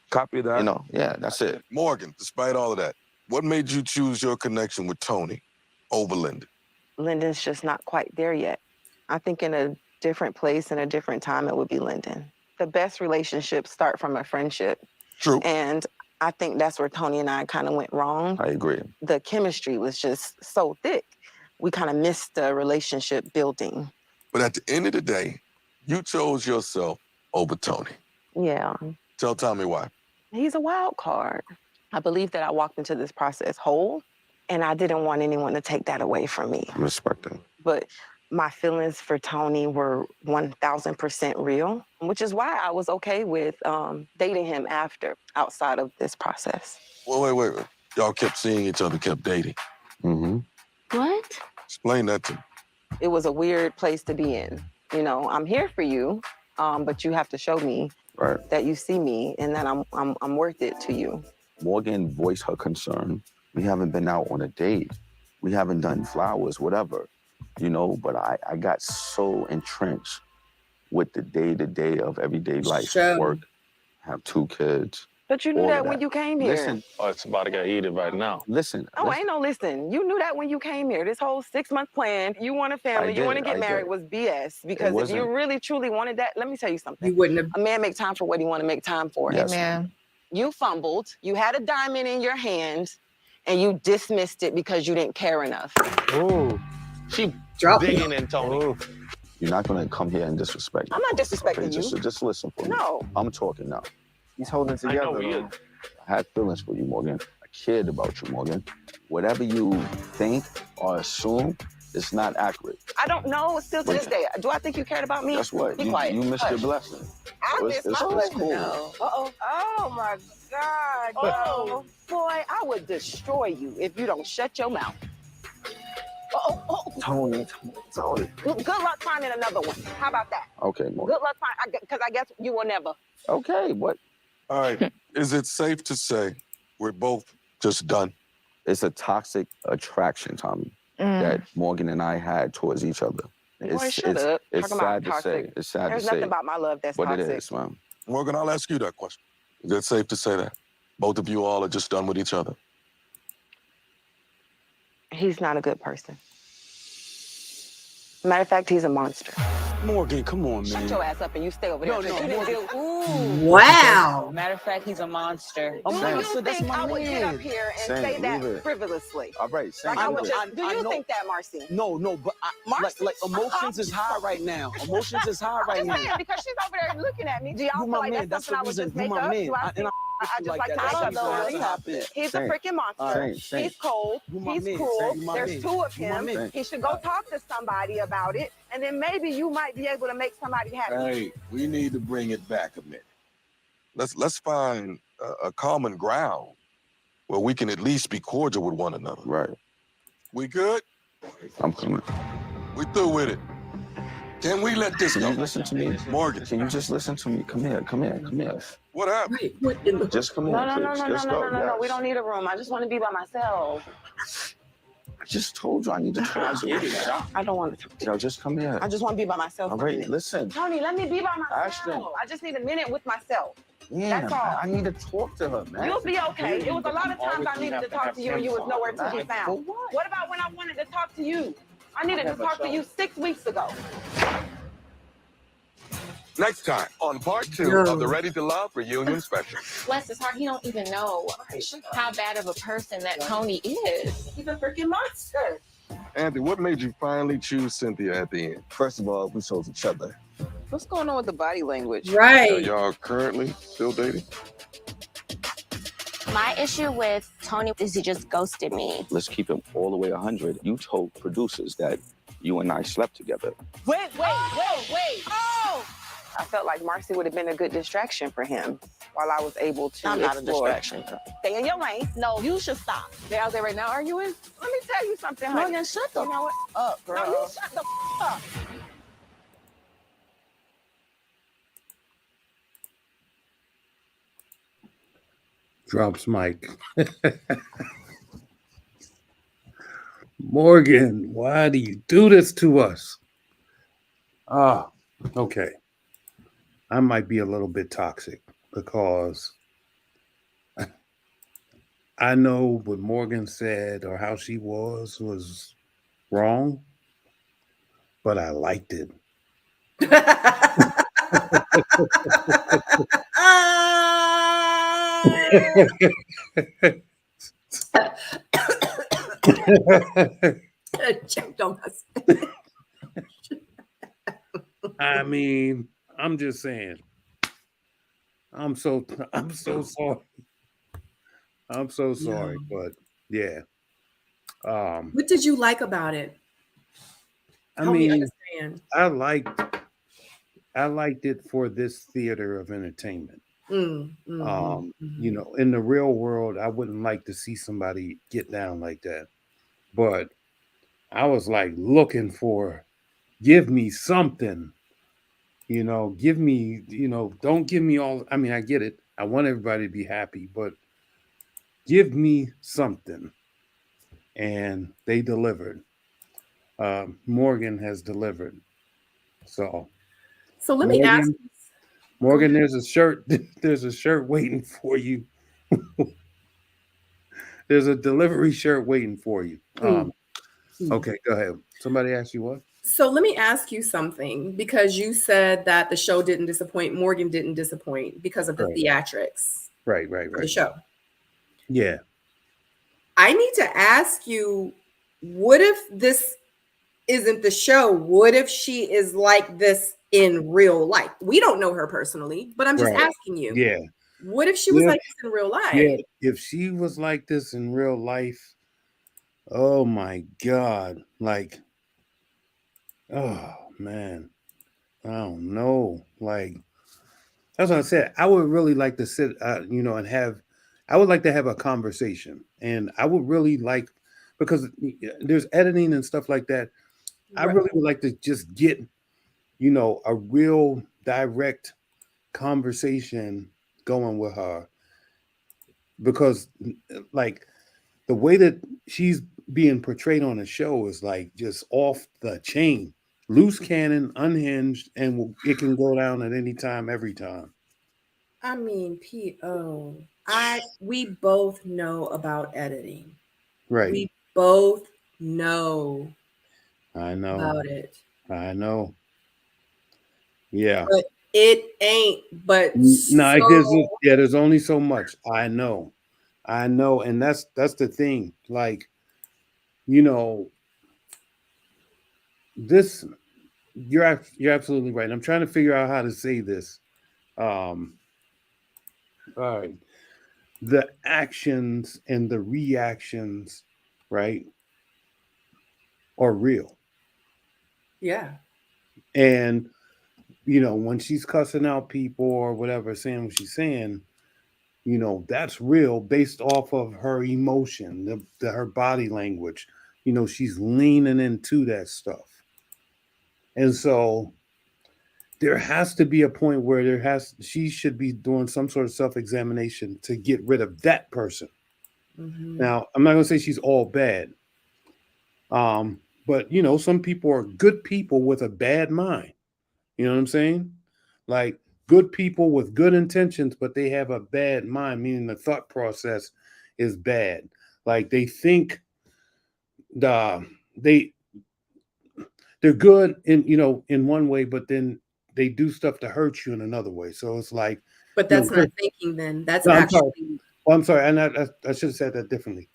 O: copy that.
H: You know, yeah, that's it.
F: Morgan, despite all of that, what made you choose your connection with Tony over Lyndon?
P: Lyndon's just not quite there yet. I think in a different place and a different time, it would be Lyndon. The best relationships start from a friendship.
F: True.
P: And I think that's where Tony and I kind of went wrong.
H: I agree.
P: The chemistry was just so thick. We kind of missed the relationship building.
F: But at the end of the day, you chose yourself over Tony.
P: Yeah.
F: Tell Tommy why.
P: He's a wild card. I believe that I walked into this process whole, and I didn't want anyone to take that away from me.
H: Respect that.
P: But my feelings for Tony were 1000% real, which is why I was okay with dating him outside of this process.
F: Well, wait. Y'all kept seeing each other, kept dating.
H: Mm-hmm.
P: What?
F: Explain that to me.
P: It was a weird place to be in. You know, I'm here for you, but you have to show me that you see me and that I'm worth it to you.
H: Morgan voiced her concern. We haven't been out on a date. We haven't done flowers, whatever, you know, but I got so entrenched with the day-to-day of everyday life.
E: Sure.
H: Work, have 2 kids.
P: But you knew
H: all
P: that
H: of
P: when you came here.
H: Listen.
A: Oh, it's about to get heated right now.
H: Listen.
P: Oh, ain't no listen. You knew that when you came here. This whole 6-month plan, you want a family, you want to get married was BS. Because if you really, truly wanted that, let me tell you something.
E: You wouldn't have.
P: A man make time for what he want to make time for.
H: Yes.
B: Amen.
P: You fumbled. You had a diamond in your hand, and you dismissed it because you didn't care enough.
A: Oh, she digging in Tony.
H: You're not going to come here and disrespect me.
P: I'm not disrespecting
H: Okay,
P: you.
H: just listen for me.
P: No.
H: I'm talking now.
K: He's holding together.
A: I know he is.
H: I had feelings for you, Morgan. I cared about you, Morgan. Whatever you think or assume, it's not accurate.
P: I don't know still to this day. Do I think you cared about me?
H: Guess what?
P: Be
H: You,
P: quiet.
H: you missed your
P: Hush.
H: blessing.
P: I
H: It's-
P: missed
H: it's-
P: my
H: it's
P: blessing.
H: cool.
P: Uh-oh. Oh, my God. Oh, boy, I would destroy you if you don't shut your mouth.
K: Tony.
P: Good luck finding another one. How about that?
H: Okay, Morgan.
P: Good luck finding, because I guess you will never.
H: Okay, what?
F: All right. Is it safe to say we're both just done?
H: It's a toxic attraction, Tommy, that Morgan and I had towards each other.
P: Boy, shut up.
H: It's
P: Talking about
H: sad to
P: toxic.
H: say. It's sad
P: There's
H: to say.
P: nothing about my love that's
H: but
P: toxic.
H: it is, man.
F: Morgan, I'll ask you that question. Is it safe to say that? Both of you all are just done with each other?
P: He's not a good person. Matter of fact, he's a monster.
V: Morgan, come on, man.
P: Shut your ass up and you stay over there.
V: No,
P: 'cause
V: no,
P: you didn't
V: Morgan.
P: do- Ooh.
E: Wow.
J: Matter of fact, he's a monster.
P: Do
V: Sam,
P: you
V: so that's
P: think
V: my
P: I would get
V: man.
P: up here and
H: Sam,
P: say that
H: leave it.
P: frivolously?
H: All right, Sam.
P: Like I would
H: leave it.
P: just, do
V: I
P: you
V: know.
P: think that, Marcy?
V: No, but like emotions is high right now. Emotions is high right
P: I'm just
V: now.
P: saying, because she's over there looking at me. Do y'all
V: You
P: feel
V: my
P: like
V: man.
P: that's
V: That's
P: something I
V: the
P: would
V: reason.
P: just
V: You
P: make
V: my
P: up?
V: man.
P: Do I
V: And
P: I just like to
V: That's
P: make
V: why
P: up
V: you gotta
P: stories?
V: stop it.
P: He's a
H: Saint.
P: freaking monster.
H: Saint.
P: He's cold.
V: You my
P: He's
V: man.
P: cruel.
V: Saint, you my
P: There's
V: man.
P: 2 of
V: You my
P: him.
V: man.
P: He should go talk to somebody about it, and then maybe you might be able to make somebody happy.
F: Hey, we need to bring it back a minute. Let's find a common ground where we can at least be cordial with one another.
H: Right.
F: We good?
H: I'm coming.
F: We through with it. Can we let this
H: Can
F: go?
H: you listen to me?
F: Morgan,
H: Can you just listen to me? Come here.
F: what happened?
E: Wait, what in the?
H: Just come here,
P: No,
H: please. Just go.
P: no. We
H: Yes.
P: don't need a room. I just want to be by myself.
H: I just told you I need to talk to you.
P: I don't want to talk to you.
H: Yo, just come here.
P: I just want to be by myself.
H: All
P: for a
H: right,
P: minute.
H: listen.
P: Tony, let me be by myself.
H: Ashton.
P: I just need a minute with myself.
H: Yeah,
P: That's all.
H: I need to talk to her, man.
P: You'll be okay. It was a lot of times I needed to talk to you and you was nowhere to be
H: For
P: found.
H: what?
P: What about when I wanted to talk to you? I needed to talk to you 6 weeks ago.
F: Next time on part 2
E: Yo.
F: of the Ready to Love reunion special.
B: Bless his heart, he don't even know how bad of a person that Tony is.
P: He's a freaking monster.
F: Anthony, what made you finally choose Cynthia at the end?
K: First of all, we chose each other.
P: What's going on with the body language?
E: Right.
G: Y'all currently still dating?
S: My issue with Tony is he just ghosted me.
H: Let's keep it all the way 100. You told producers that you and I slept together.
P: Wait. Oh! I felt like Marcy would have been a good distraction for him while I was able to
S: I'm not a
P: explore.
S: distraction.
P: Stay in your lane.
S: No, you should stop.
P: They out there right now arguing? Let me tell you something, honey.
S: Morgan, shut the
P: You know what?
S: up, girl.
P: No, you shut the up.
R: Drops mic. Morgan, why do you do this to us? Ah, okay. I might be a little bit toxic because I know what Morgan said or how she was wrong, but I liked it. I mean, I'm just saying. I'm so sorry. I'm so sorry, but yeah.
E: What did you like about it?
R: I
E: Help me
R: mean,
E: understand.
R: I liked it for this theater of entertainment.
E: Mm,
R: You know, in the real world, I wouldn't like to see somebody get down like that. But I was like looking for, give me something, you know, give me, you know, don't give me all. I mean, I get it. I want everybody to be happy, but give me something. And they delivered. Morgan has delivered. So
E: let me ask.
R: Morgan, there's a shirt. There's a shirt waiting for you. There's a delivery shirt waiting for you. Okay, go ahead. Somebody asked you what?
E: So let me ask you something, because you said that the show didn't disappoint. Morgan didn't disappoint because of the theatrics.
R: Right.
E: For the show.
R: Yeah.
E: I need to ask you, what if this isn't the show? What if she is like this in real life? We don't know her personally, but I'm just asking you.
R: Yeah.
E: What if she was like this in real life?
R: Yeah. If she was like this in real life, oh my God. Like, oh man. I don't know. Like, that's what I said. I would really like to sit, you know, and I would like to have a conversation. And I would really like, because there's editing and stuff like that. I really would like to just get, you know, a real direct conversation going with her, because like the way that she's being portrayed on the show is like just off the chain, loose cannon, unhinged, and it can go down at any time, every time.
E: I mean, P.O., we both know about editing.
R: Right.
E: We both know about it.
R: I know. Yeah.
E: But it ain't but
R: no, there's only so much. I know. And that's the thing. Like, you know, this, you're absolutely right. I'm trying to figure out how to say this. All right. The actions and the reactions, right, are real.
E: Yeah.
R: And, you know, when she's cussing out people or whatever, saying what she's saying, you know, that's real based off of her emotion, her body language. You know, she's leaning into that stuff. And so there has to be a point where she should be doing some sort of self-examination to get rid of that person.
E: Mm-hmm.
R: Now, I'm not going to say she's all bad. But, you know, some people are good people with a bad mind. You know what I'm saying? Like good people with good intentions, but they have a bad mind, meaning the thought process is bad. Like they think they're good in one way, but then they do stuff to hurt you in another way. So it's like,
E: but that's not thinking then. That's actually.
R: I'm sorry. And I should have said that differently.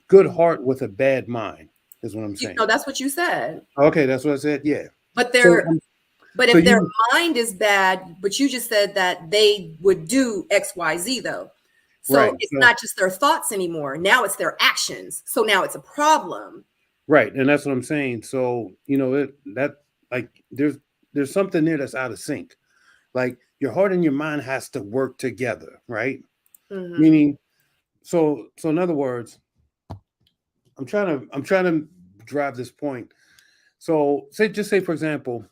R: Good heart with a bad mind is what I'm saying.
E: No, that's what you said.
R: Okay, that's what I said. Yeah.
E: But But
R: So
E: if their
R: you
E: mind is bad, but you just said that they would do XYZ though. So
R: right.
E: it's
R: So
E: not just their thoughts anymore. Now it's their actions. So now it's a problem.
R: right, and that's what I'm saying. So that like there's something there that's out of sync. Like your heart and your mind has to work together, right?
E: Mhm.
R: Meaning, so in other words, I'm trying to drive this point. So say for example,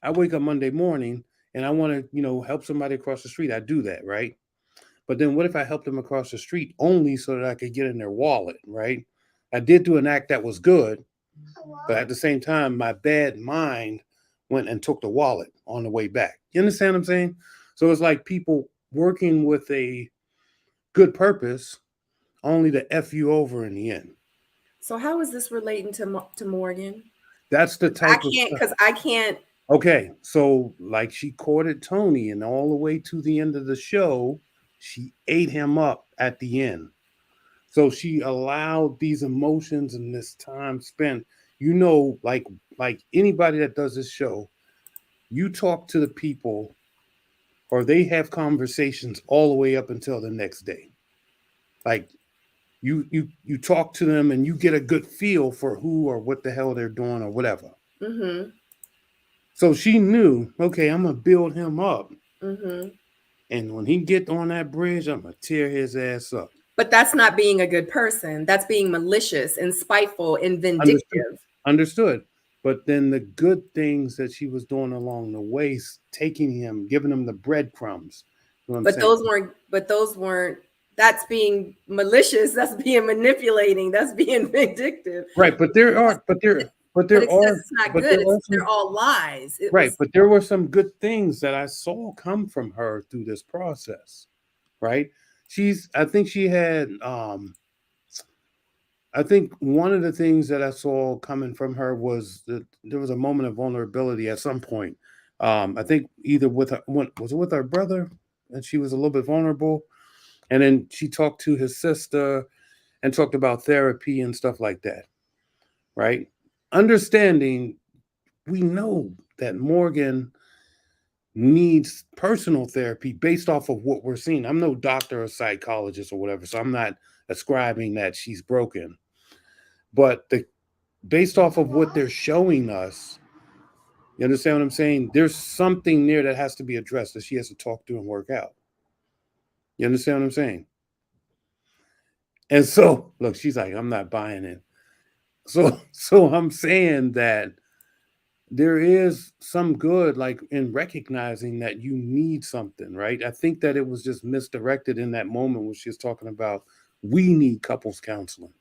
R: I wake up Monday morning and I want to help somebody across the street. I do that, right? But then what if I help them across the street only so that I could get in their wallet, right? I did do an act that was good, but at the same time, my bad mind went and took the wallet on the way back. You understand what I'm saying? So it's like people working with a good purpose only to F you over in the end.
E: So how is this relating to Morgan?
R: That's the type of stuff.
E: Because I can't.
R: Okay, so like she courted Tony, and all the way to the end of the show, she ate him up at the end. So she allowed these emotions and this time spent. Like anybody that does this show, you talk to the people, or they have conversations all the way up until the next day. Like you talk to them, and you get a good feel for who or what the hell they're doing or whatever.
E: Mm-hmm.
R: So she knew, okay, I'm gonna build him up.
E: Mm-hmm.
R: And when he get on that bridge, I'm gonna tear his ass up.
E: But that's not being a good person. That's being malicious and spiteful and vindictive.
R: Understood. But then the good things that she was doing along the way, taking him, giving him the breadcrumbs. You know what I'm saying?
E: Those weren't. That's being malicious. That's being manipulating. That's being vindictive.
R: Right, but there are.
E: It's not good. They're all lies.
R: But there were some good things that I saw come from her through this process. Right? I think she had I think one of the things that I saw coming from her was that there was a moment of vulnerability at some point. I think either was it with her brother, and she was a little bit vulnerable. And then she talked to his sister and talked about therapy and stuff like that. Right? Understanding, we know that Morgan needs personal therapy based off of what we're seeing. I'm no doctor or psychologist or whatever, so I'm not ascribing that she's broken. But based off of what they're showing us, you understand what I'm saying? There's something there that has to be addressed that she has to talk to and work out. You understand what I'm saying? And so, look, she's like, I'm not buying it. So I'm saying that there is some good, like in recognizing that you need something, right? I think that it was just misdirected in that moment when she was talking about we need couples counseling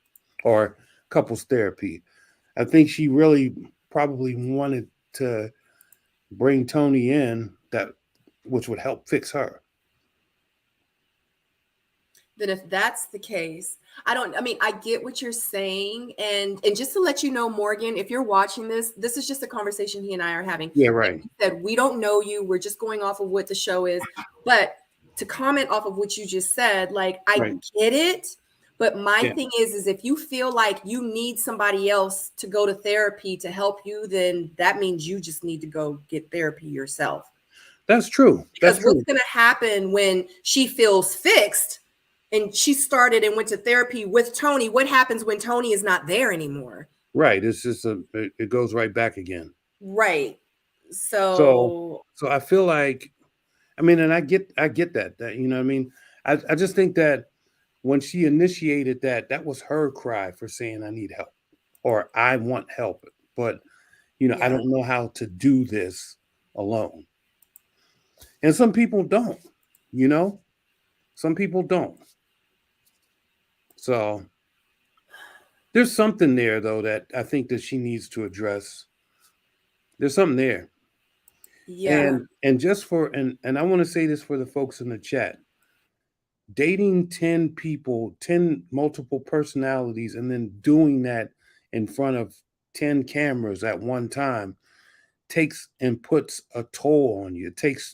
R: or couples therapy. I think she really probably wanted to bring Tony in, which would help fix her.
E: Then if that's the case, I get what you're saying. And just to let you know, Morgan, if you're watching this is just a conversation he and I are having.
R: Yeah, right.
E: That we don't know you. We're just going off of what the show is. But to comment off of what you just said, like, I get it. But my thing is if you feel like you need somebody else to go to therapy to help you, then that means you just need to go get therapy yourself.
R: That's true.
E: Because what's going to happen when she feels fixed and she started and went to therapy with Tony? What happens when Tony is not there anymore?
R: Right. It's just it goes right back again.
E: Right. So
R: I feel like, and I get that, you know what I mean? I just think that when she initiated that was her cry for saying, I need help, or I want help, but I don't know how to do this alone. And some people don't, some people don't. So there's something there though, that I think that she needs to address. There's something there.
E: Yeah.
R: And just and I want to say this for the folks in the chat. Dating 10 people, 10 multiple personalities, and then doing that in front of 10 cameras at one time takes and puts a toll on you.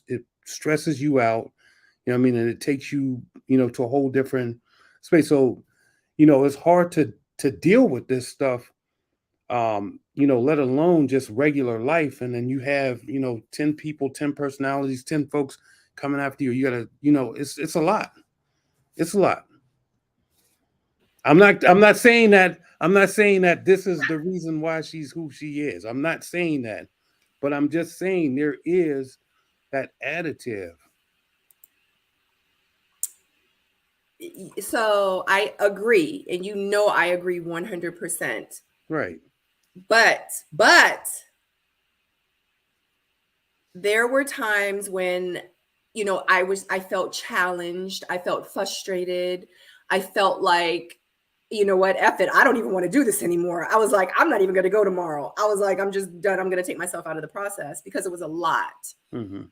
R: It stresses you out, and it takes you, to a whole different space. So, it's hard to deal with this stuff let alone just regular life. And then you have, 10 people, 10 personalities, 10 folks coming after you. You gotta, it's a lot. It's a lot. I'm not saying that this is the reason why she's who she is. I'm not saying that, but I'm just saying there is that additive.
E: So I agree, and I agree 100%.
R: Right.
E: But there were times when, I felt challenged, I felt frustrated, I felt like, you know what, F it, I don't even want to do this anymore. I was like, I'm not even going to go tomorrow. I was like, I'm just done. I'm going to take myself out of the process because it was a lot.
R: Mm-hmm.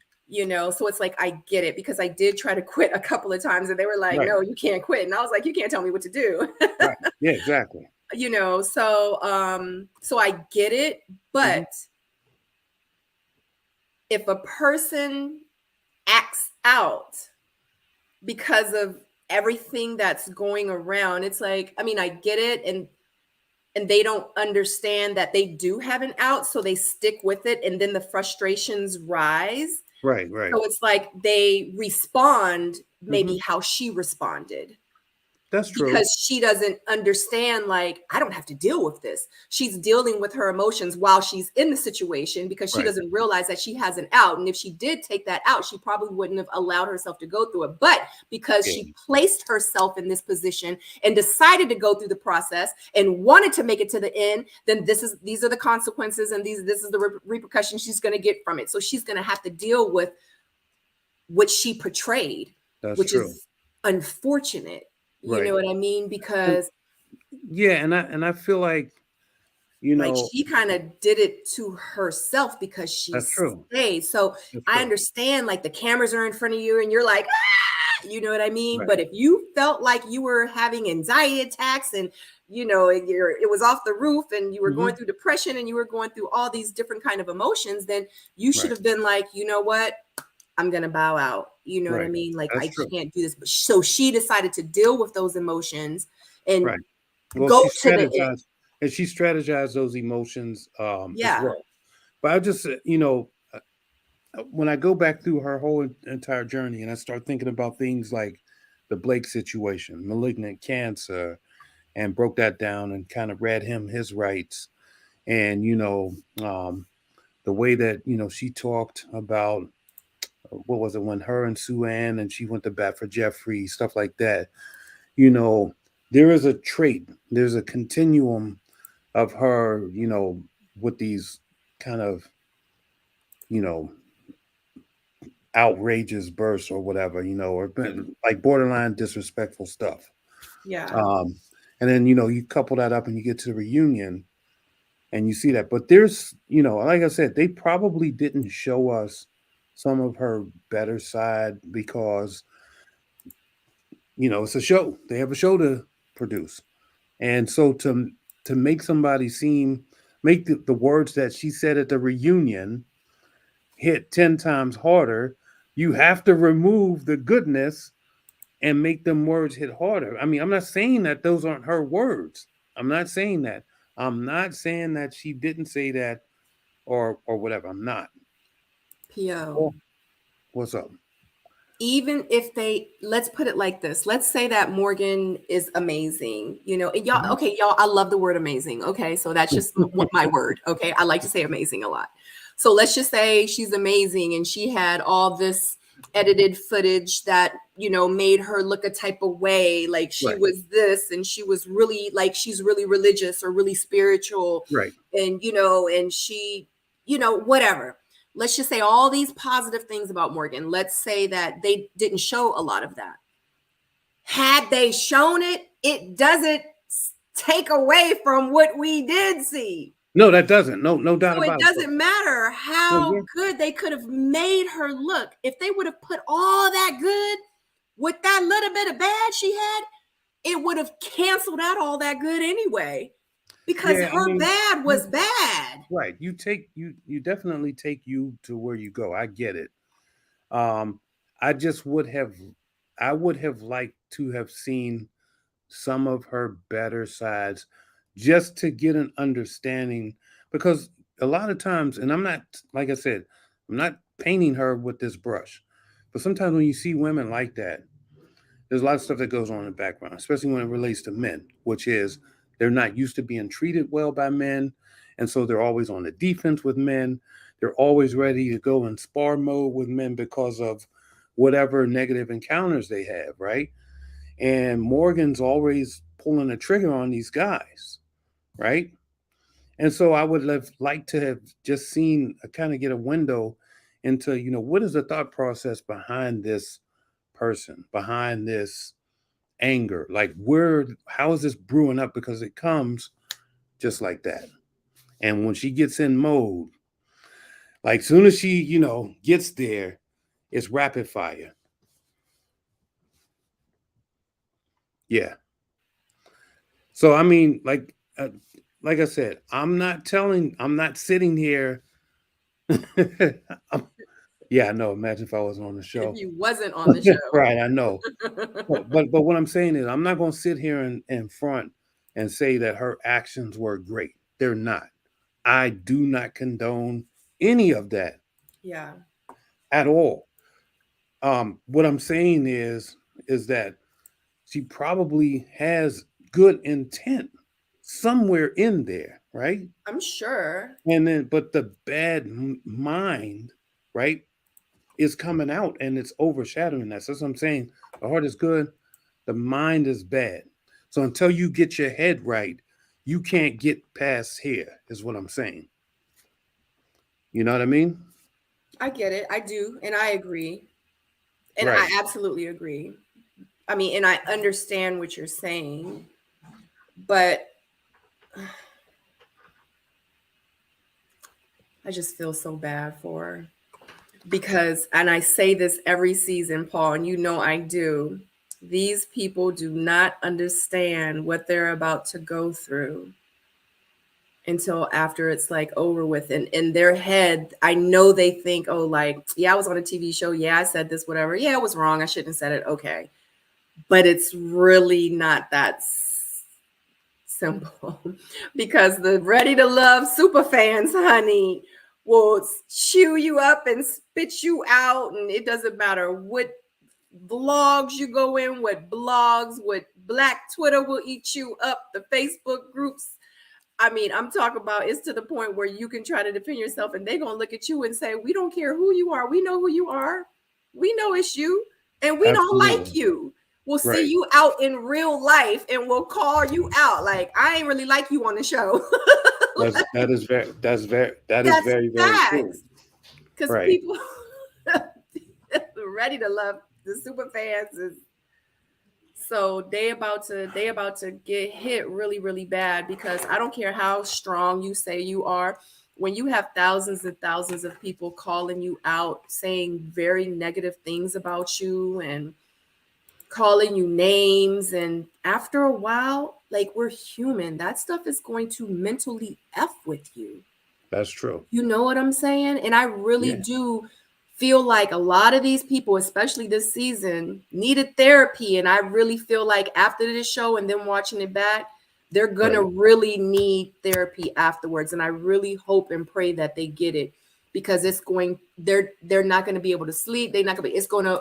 E: So it's like, I get it, because I did try to quit a couple of times and they were like,
R: Right.
E: no, you can't quit. And I was like, you can't tell me what to do.
R: Right. Yeah, exactly.
E: So I get it, but if a person acts out because of everything that's going around, it's like, I get it, and they don't understand that they do have an out, so they stick with it, and then the frustrations rise.
R: Right.
E: So it's like they respond maybe how she responded.
R: That's true.
E: Because she doesn't understand, like, I don't have to deal with this. She's dealing with her emotions while she's in the situation, because she
R: Right.
E: doesn't realize that she has an out. And if she did take that out, she probably wouldn't have allowed herself to go through it. But because she placed herself in this position and decided to go through the process and wanted to make it to the end, then these are the consequences, and this is the repercussions she's going to get from it. So she's going to have to deal with what she portrayed, which
R: true.
E: is unfortunate. You
R: Right.
E: know what I mean? Because
R: Yeah, and I feel like,
E: like she kind of did it to herself because she
R: That's true.
E: stayed. So
R: That's
E: I
R: true.
E: understand, like, the cameras are in front of you and you're like, you know what I mean?
R: Right.
E: But if you felt like you were having anxiety attacks and it was off the roof and you were going through depression and you were going through all these different kind of emotions, then you should
R: Right.
E: have been like, you know what? I'm going to bow out. You know what I
R: Right.
E: mean? Like,
R: That's
E: I
R: true.
E: can't do this. But so she decided to deal with those emotions and
R: Right. Well,
E: go
R: she
E: to the end.
R: strategized, and she strategized those emotions as
E: Yeah.
R: well. But I just, when I go back through her whole entire journey and I start thinking about things like the Blake situation, malignant cancer, and broke that down and kind of read him his rights, and the way that she talked about what was it when her and Sue Ann and she went to bat for Jeffrey, stuff like that. There is a trait, there's a continuum of her, with these kind of, outrageous bursts or whatever, or like borderline disrespectful stuff.
E: Yeah.
R: And then, you couple that up and you get to the reunion and you see that. But there's, like I said, they probably didn't show us some of her better side because, it's a show. They have a show to produce. And so to make somebody make the words that she said at the reunion hit 10 times harder, you have to remove the goodness and make them words hit harder. I mean, I'm not saying that those aren't her words. I'm not saying that. I'm not saying that she didn't say that or whatever. I'm not.
E: P.O.
R: What's up?
E: Even if let's put it like this. Let's say that Morgan is amazing, and y'all, okay, y'all, I love the word amazing. Okay. So that's just my word. Okay. I like to say amazing a lot. So let's just say she's amazing and she had all this edited footage that, made her look a type of way. Like she
R: Right.
E: was this and she was really like, she's really religious or really spiritual.
R: Right.
E: And, and she, whatever. Let's just say all these positive things about Morgan. Let's say that they didn't show a lot of that. Had they shown it, it doesn't take away from what we did see.
R: No, that doesn't. No doubt
E: So
R: about
E: it doesn't matter how
R: yeah.
E: good they could have made her look. If they would have put all that good with that little bit of bad she had, it would have canceled out all that good anyway. Because
R: Yeah, I
E: her
R: mean,
E: bad was bad.
R: Right. You definitely take you to where you go. I get it. I would have liked to have seen some of her better sides just to get an understanding, because a lot of times, and I'm not, like I said, I'm not painting her with this brush, but sometimes when you see women like that, there's a lot of stuff that goes on in the background, especially when it relates to men, which is they're not used to being treated well by men. And so they're always on the defense with men. They're always ready to go in spar mode with men because of whatever negative encounters they have, right? And Morgan's always pulling a trigger on these guys, right? And so I would have liked to have just seen, kind of get a window into, you know, what is the thought process behind this person, behind this anger? Like, how is this brewing up? Because it comes just like that. And when she gets in mode, like soon as she, you know, gets there, it's rapid fire. Yeah. So, I mean, like I said, I'm not sitting here. Yeah, I know. Imagine if I wasn't on the show.
E: If you wasn't on the show.
R: Right, I know. But what I'm saying is I'm not going to sit here in front and say that her actions were great. They're not. I do not condone any of that.
E: Yeah.
R: At all. What I'm saying is that she probably has good intent somewhere in there, right?
E: I'm sure.
R: And then, but the bad mind, right, is coming out and it's overshadowing that. So that's what I'm saying. The heart is good, the mind is bad. So until you get your head right, you can't get past here, is what I'm saying. You know what I mean?
E: I get it. I do. And I agree. And
R: Right.
E: I absolutely agree. I mean, and I understand what you're saying, but I just feel so bad for her because, and I say this every season, Paul, and you know I do, these people do not understand what they're about to go through until after it's like over with. And in their head, I know they think, oh, like, yeah, I was on a TV show. Yeah, I said this, whatever. Yeah, it was wrong. I shouldn't have said it. Okay. But it's really not that simple because the Ready to Love super fans, honey, will chew you up and spit you out. And it doesn't matter what vlogs you go in, what blogs, what Black Twitter will eat you up, the Facebook groups. I mean, I'm talking about it's to the point where you can try to defend yourself and they're going to look at you and say, we don't care who you are. We know who you are. We know it's you and we don't like you. We'll see you out in real life and we'll call you out. Like, I ain't really like you on the show.
R: That is very very true.
E: Because people Ready to Love, the super fans is so they about to get hit really, really bad because I don't care how strong you say you are. When you have thousands and thousands of people calling you out, saying very negative things about you and calling you names, and after a while, like, we're human, that stuff is going to mentally F with you.
R: That's true.
E: You know what I'm saying? And I really do feel like a lot of these people, especially this season, needed therapy. And I really feel like after this show and then watching it back, they're gonna really need therapy afterwards. And I really hope and pray that they get it because they're not gonna be able to sleep. It's gonna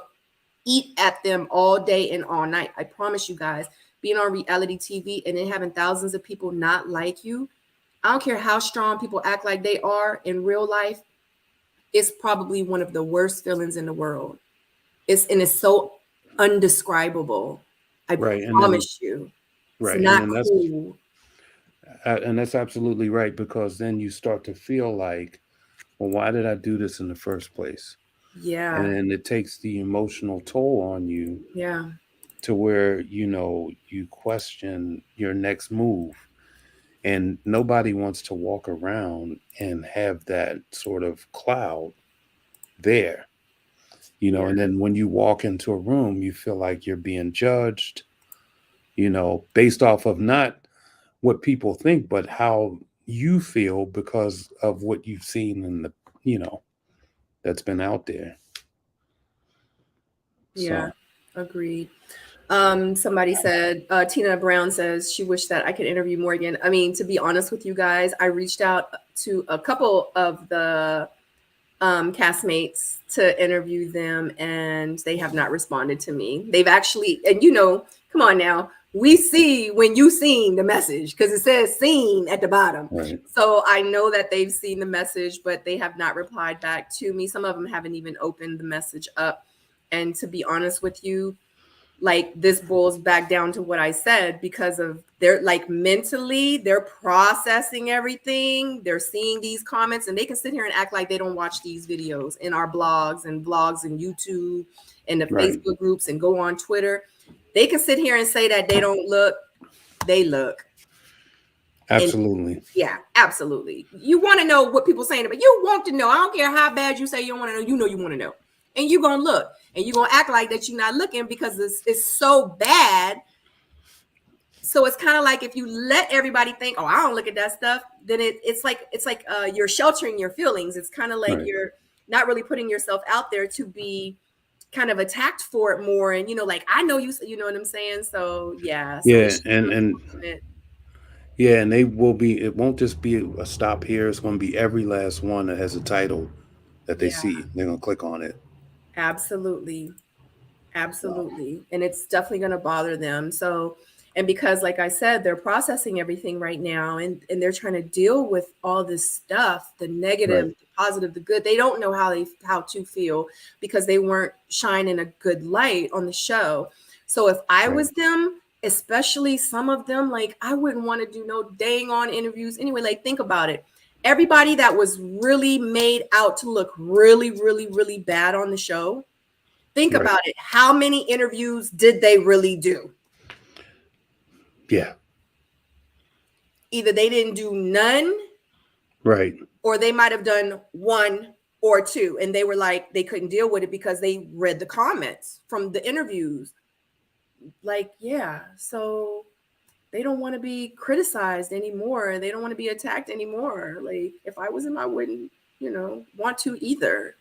E: eat at them all day and all night. I promise you guys, being on reality TV and then having thousands of people not like you, I don't care how strong people act like they are in real life, it's probably one of the worst feelings in the world. It's so undescribable. I promise you. It's not cool.
R: And that's absolutely right, because then you start to feel like, well, why did I do this in the first place?
E: Yeah.
R: And it takes the emotional toll on you.
E: Yeah.
R: To where, you question your next move. And nobody wants to walk around and have that sort of cloud there, and then when you walk into a room, you feel like you're being judged, based off of not what people think, but how you feel because of what you've seen in the, that's been out there.
E: Yeah, agreed. Somebody said, Tina Brown says she wished that I could interview Morgan. I mean, to be honest with you guys, I reached out to a couple of the castmates to interview them, and they have not responded to me. They've actually, and come on now, we see when you seen the message because it says seen at the bottom.
R: Right.
E: So I know that they've seen the message, but they have not replied back to me. Some of them haven't even opened the message up. And to be honest with you, like this boils back down to what I said, because of they're like mentally, they're processing everything. They're seeing these comments and they can sit here and act like they don't watch these videos in our blogs and YouTube and the Facebook groups and go on Twitter. They can sit here and say that they don't look, they look.
R: Absolutely.
E: And, yeah, absolutely. You want to know what people saying about you. Want to know. I don't care how bad you say you don't want to know. You want to know. And you're going to look. And you're going to act like that you're not looking because it's so bad. So it's kind of like if you let everybody think, oh, I don't look at that stuff, then it's like you're sheltering your feelings. It's kind of like you're not really putting yourself out there to be kind of attacked for it more. And, like, I know you know what I'm saying? So, yeah. So
R: Yeah. And they will be, it won't just be a stop here. It's going to be every last one that has a title that they see. They're going to click on it.
E: Absolutely. And it's definitely going to bother them. So, and because, like I said, they're processing everything right now and they're trying to deal with all this stuff, the negative, the positive, the good. They don't know how to feel because they weren't shining a good light on the show. So if I was them, especially some of them, like I wouldn't want to do no dang on interviews anyway. Like, think about it. Everybody that was really made out to look really, really, really bad on the show. Think about it. How many interviews did they really do?
R: Yeah.
E: Either they didn't do none.
R: Right.
E: Or they might have done one or two. And they were like, they couldn't deal with it because they read the comments from the interviews. Like, yeah. So they don't want to be criticized anymore. They don't want to be attacked anymore. Like, if I was them, I wouldn't, want to either.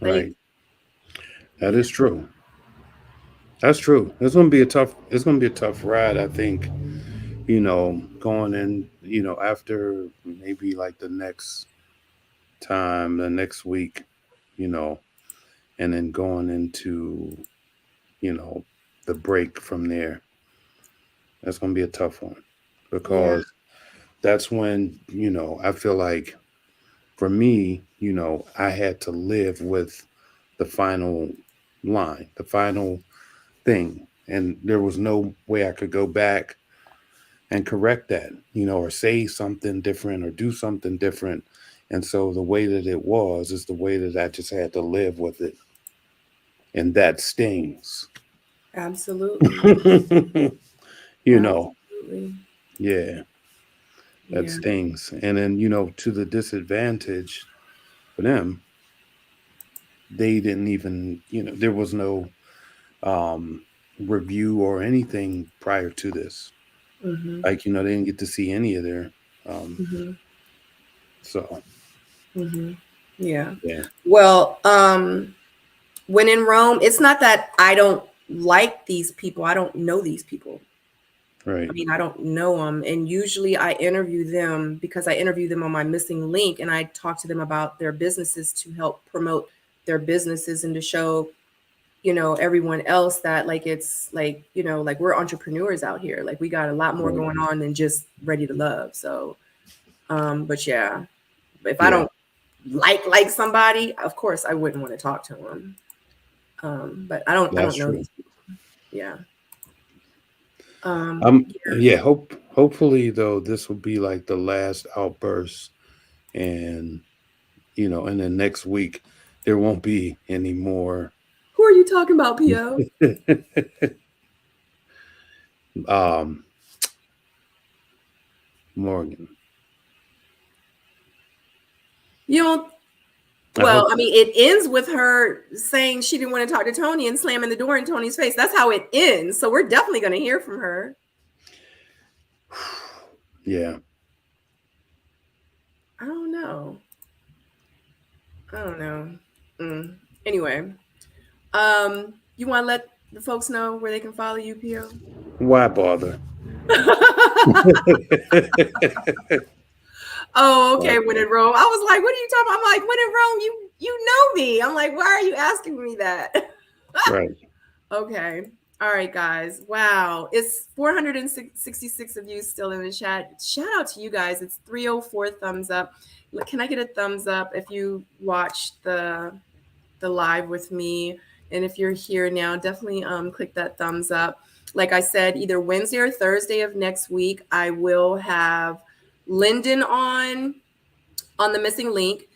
R: Right. That is true. That's true. It's going to be a tough ride, I think, going in, after maybe like the next week, and then going into, the break from there. That's going to be a tough one because that's when, I feel like for me, I had to live with the final line, the final thing. And there was no way I could go back and correct that, or say something different or do something different. And so the way that it was is the way that I just had to live with it. And that stings.
E: Absolutely.
R: Absolutely.
E: Yeah.
R: That stings. And then, to the disadvantage for them, they didn't even, there was no review or anything prior to this. Like, they didn't get to see any of their so.
E: Yeah. Well, when in Rome, it's not that I don't like these people. I don't know these people.
R: Right.
E: I mean, I don't know them. And usually I interview them because I interview them on my missing link and I talk to them about their businesses to help promote their businesses and to show, everyone else that like, it's like, like we're entrepreneurs out here. Like we got a lot more going on than just Ready to Love. So, but yeah, if I don't like somebody, of course I wouldn't want to talk to them. But I don't know these people. Yeah.
R: Hopefully though, this will be like the last outburst and, and then next week there won't be any more.
E: Who are you talking about, P.O.?
R: Morgan.
E: You don't. Well, I mean, it ends with her saying she didn't want to talk to Tony and slamming the door in Tony's face. That's how it ends. So we're definitely going to hear from her.
R: Yeah.
E: I don't know. Anyway, you want to let the folks know where they can follow you, Pio?
R: Why bother?
E: Oh, okay. When in Rome, I was like, "What are you talking about?" I'm like, "When in Rome, you know me." I'm like, "Why are you asking me that?"
R: Right.
E: Okay. All right, guys. Wow. It's 466 of you still in the chat. Shout out to you guys. It's 304 thumbs up. Can I get a thumbs up if you watched the live with me? And if you're here now, definitely click that thumbs up. Like I said, either Wednesday or Thursday of next week, I will have Lyndon on The Missing Link.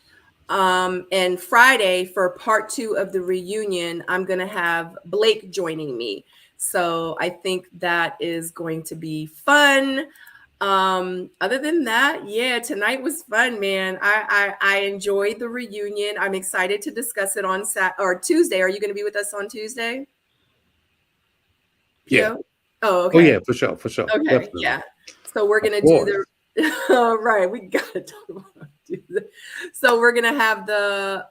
E: And Friday for part 2 of the reunion, I'm going to have Blake joining me. So I think that is going to be fun. Other than that, yeah, tonight was fun, man. I enjoyed the reunion. I'm excited to discuss it on Tuesday. Are you going to be with us on Tuesday?
R: Yeah.
E: Pio? Oh, okay.
R: Oh yeah, for sure.
E: Okay,
R: Definitely.
E: yeah. So we're gonna
R: Of
E: do the right. We gotta talk about it. So we're gonna have the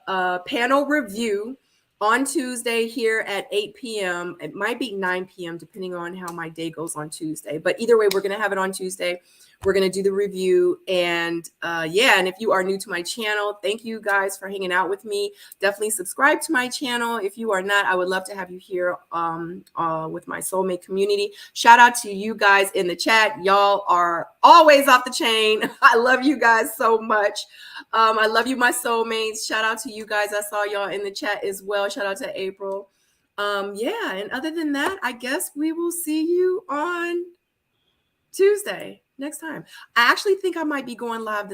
E: panel review on Tuesday here at 8 p.m. It might be 9 p.m. depending on how my day goes on Tuesday. But either way, we're gonna have it on Tuesday. We're gonna do the review, and yeah. And if you are new to my channel, thank you guys for hanging out with me. Definitely subscribe to my channel. If you are not, I would love to have you here with my soulmate community. Shout out to you guys in the chat. Y'all are always off the chain. I love you guys so much. I love you, my soulmates. Shout out to you guys. I saw y'all in the chat as well. Shout out to April. Yeah, and other than that, I guess we will see you on Tuesday next time. I actually think I might be going live this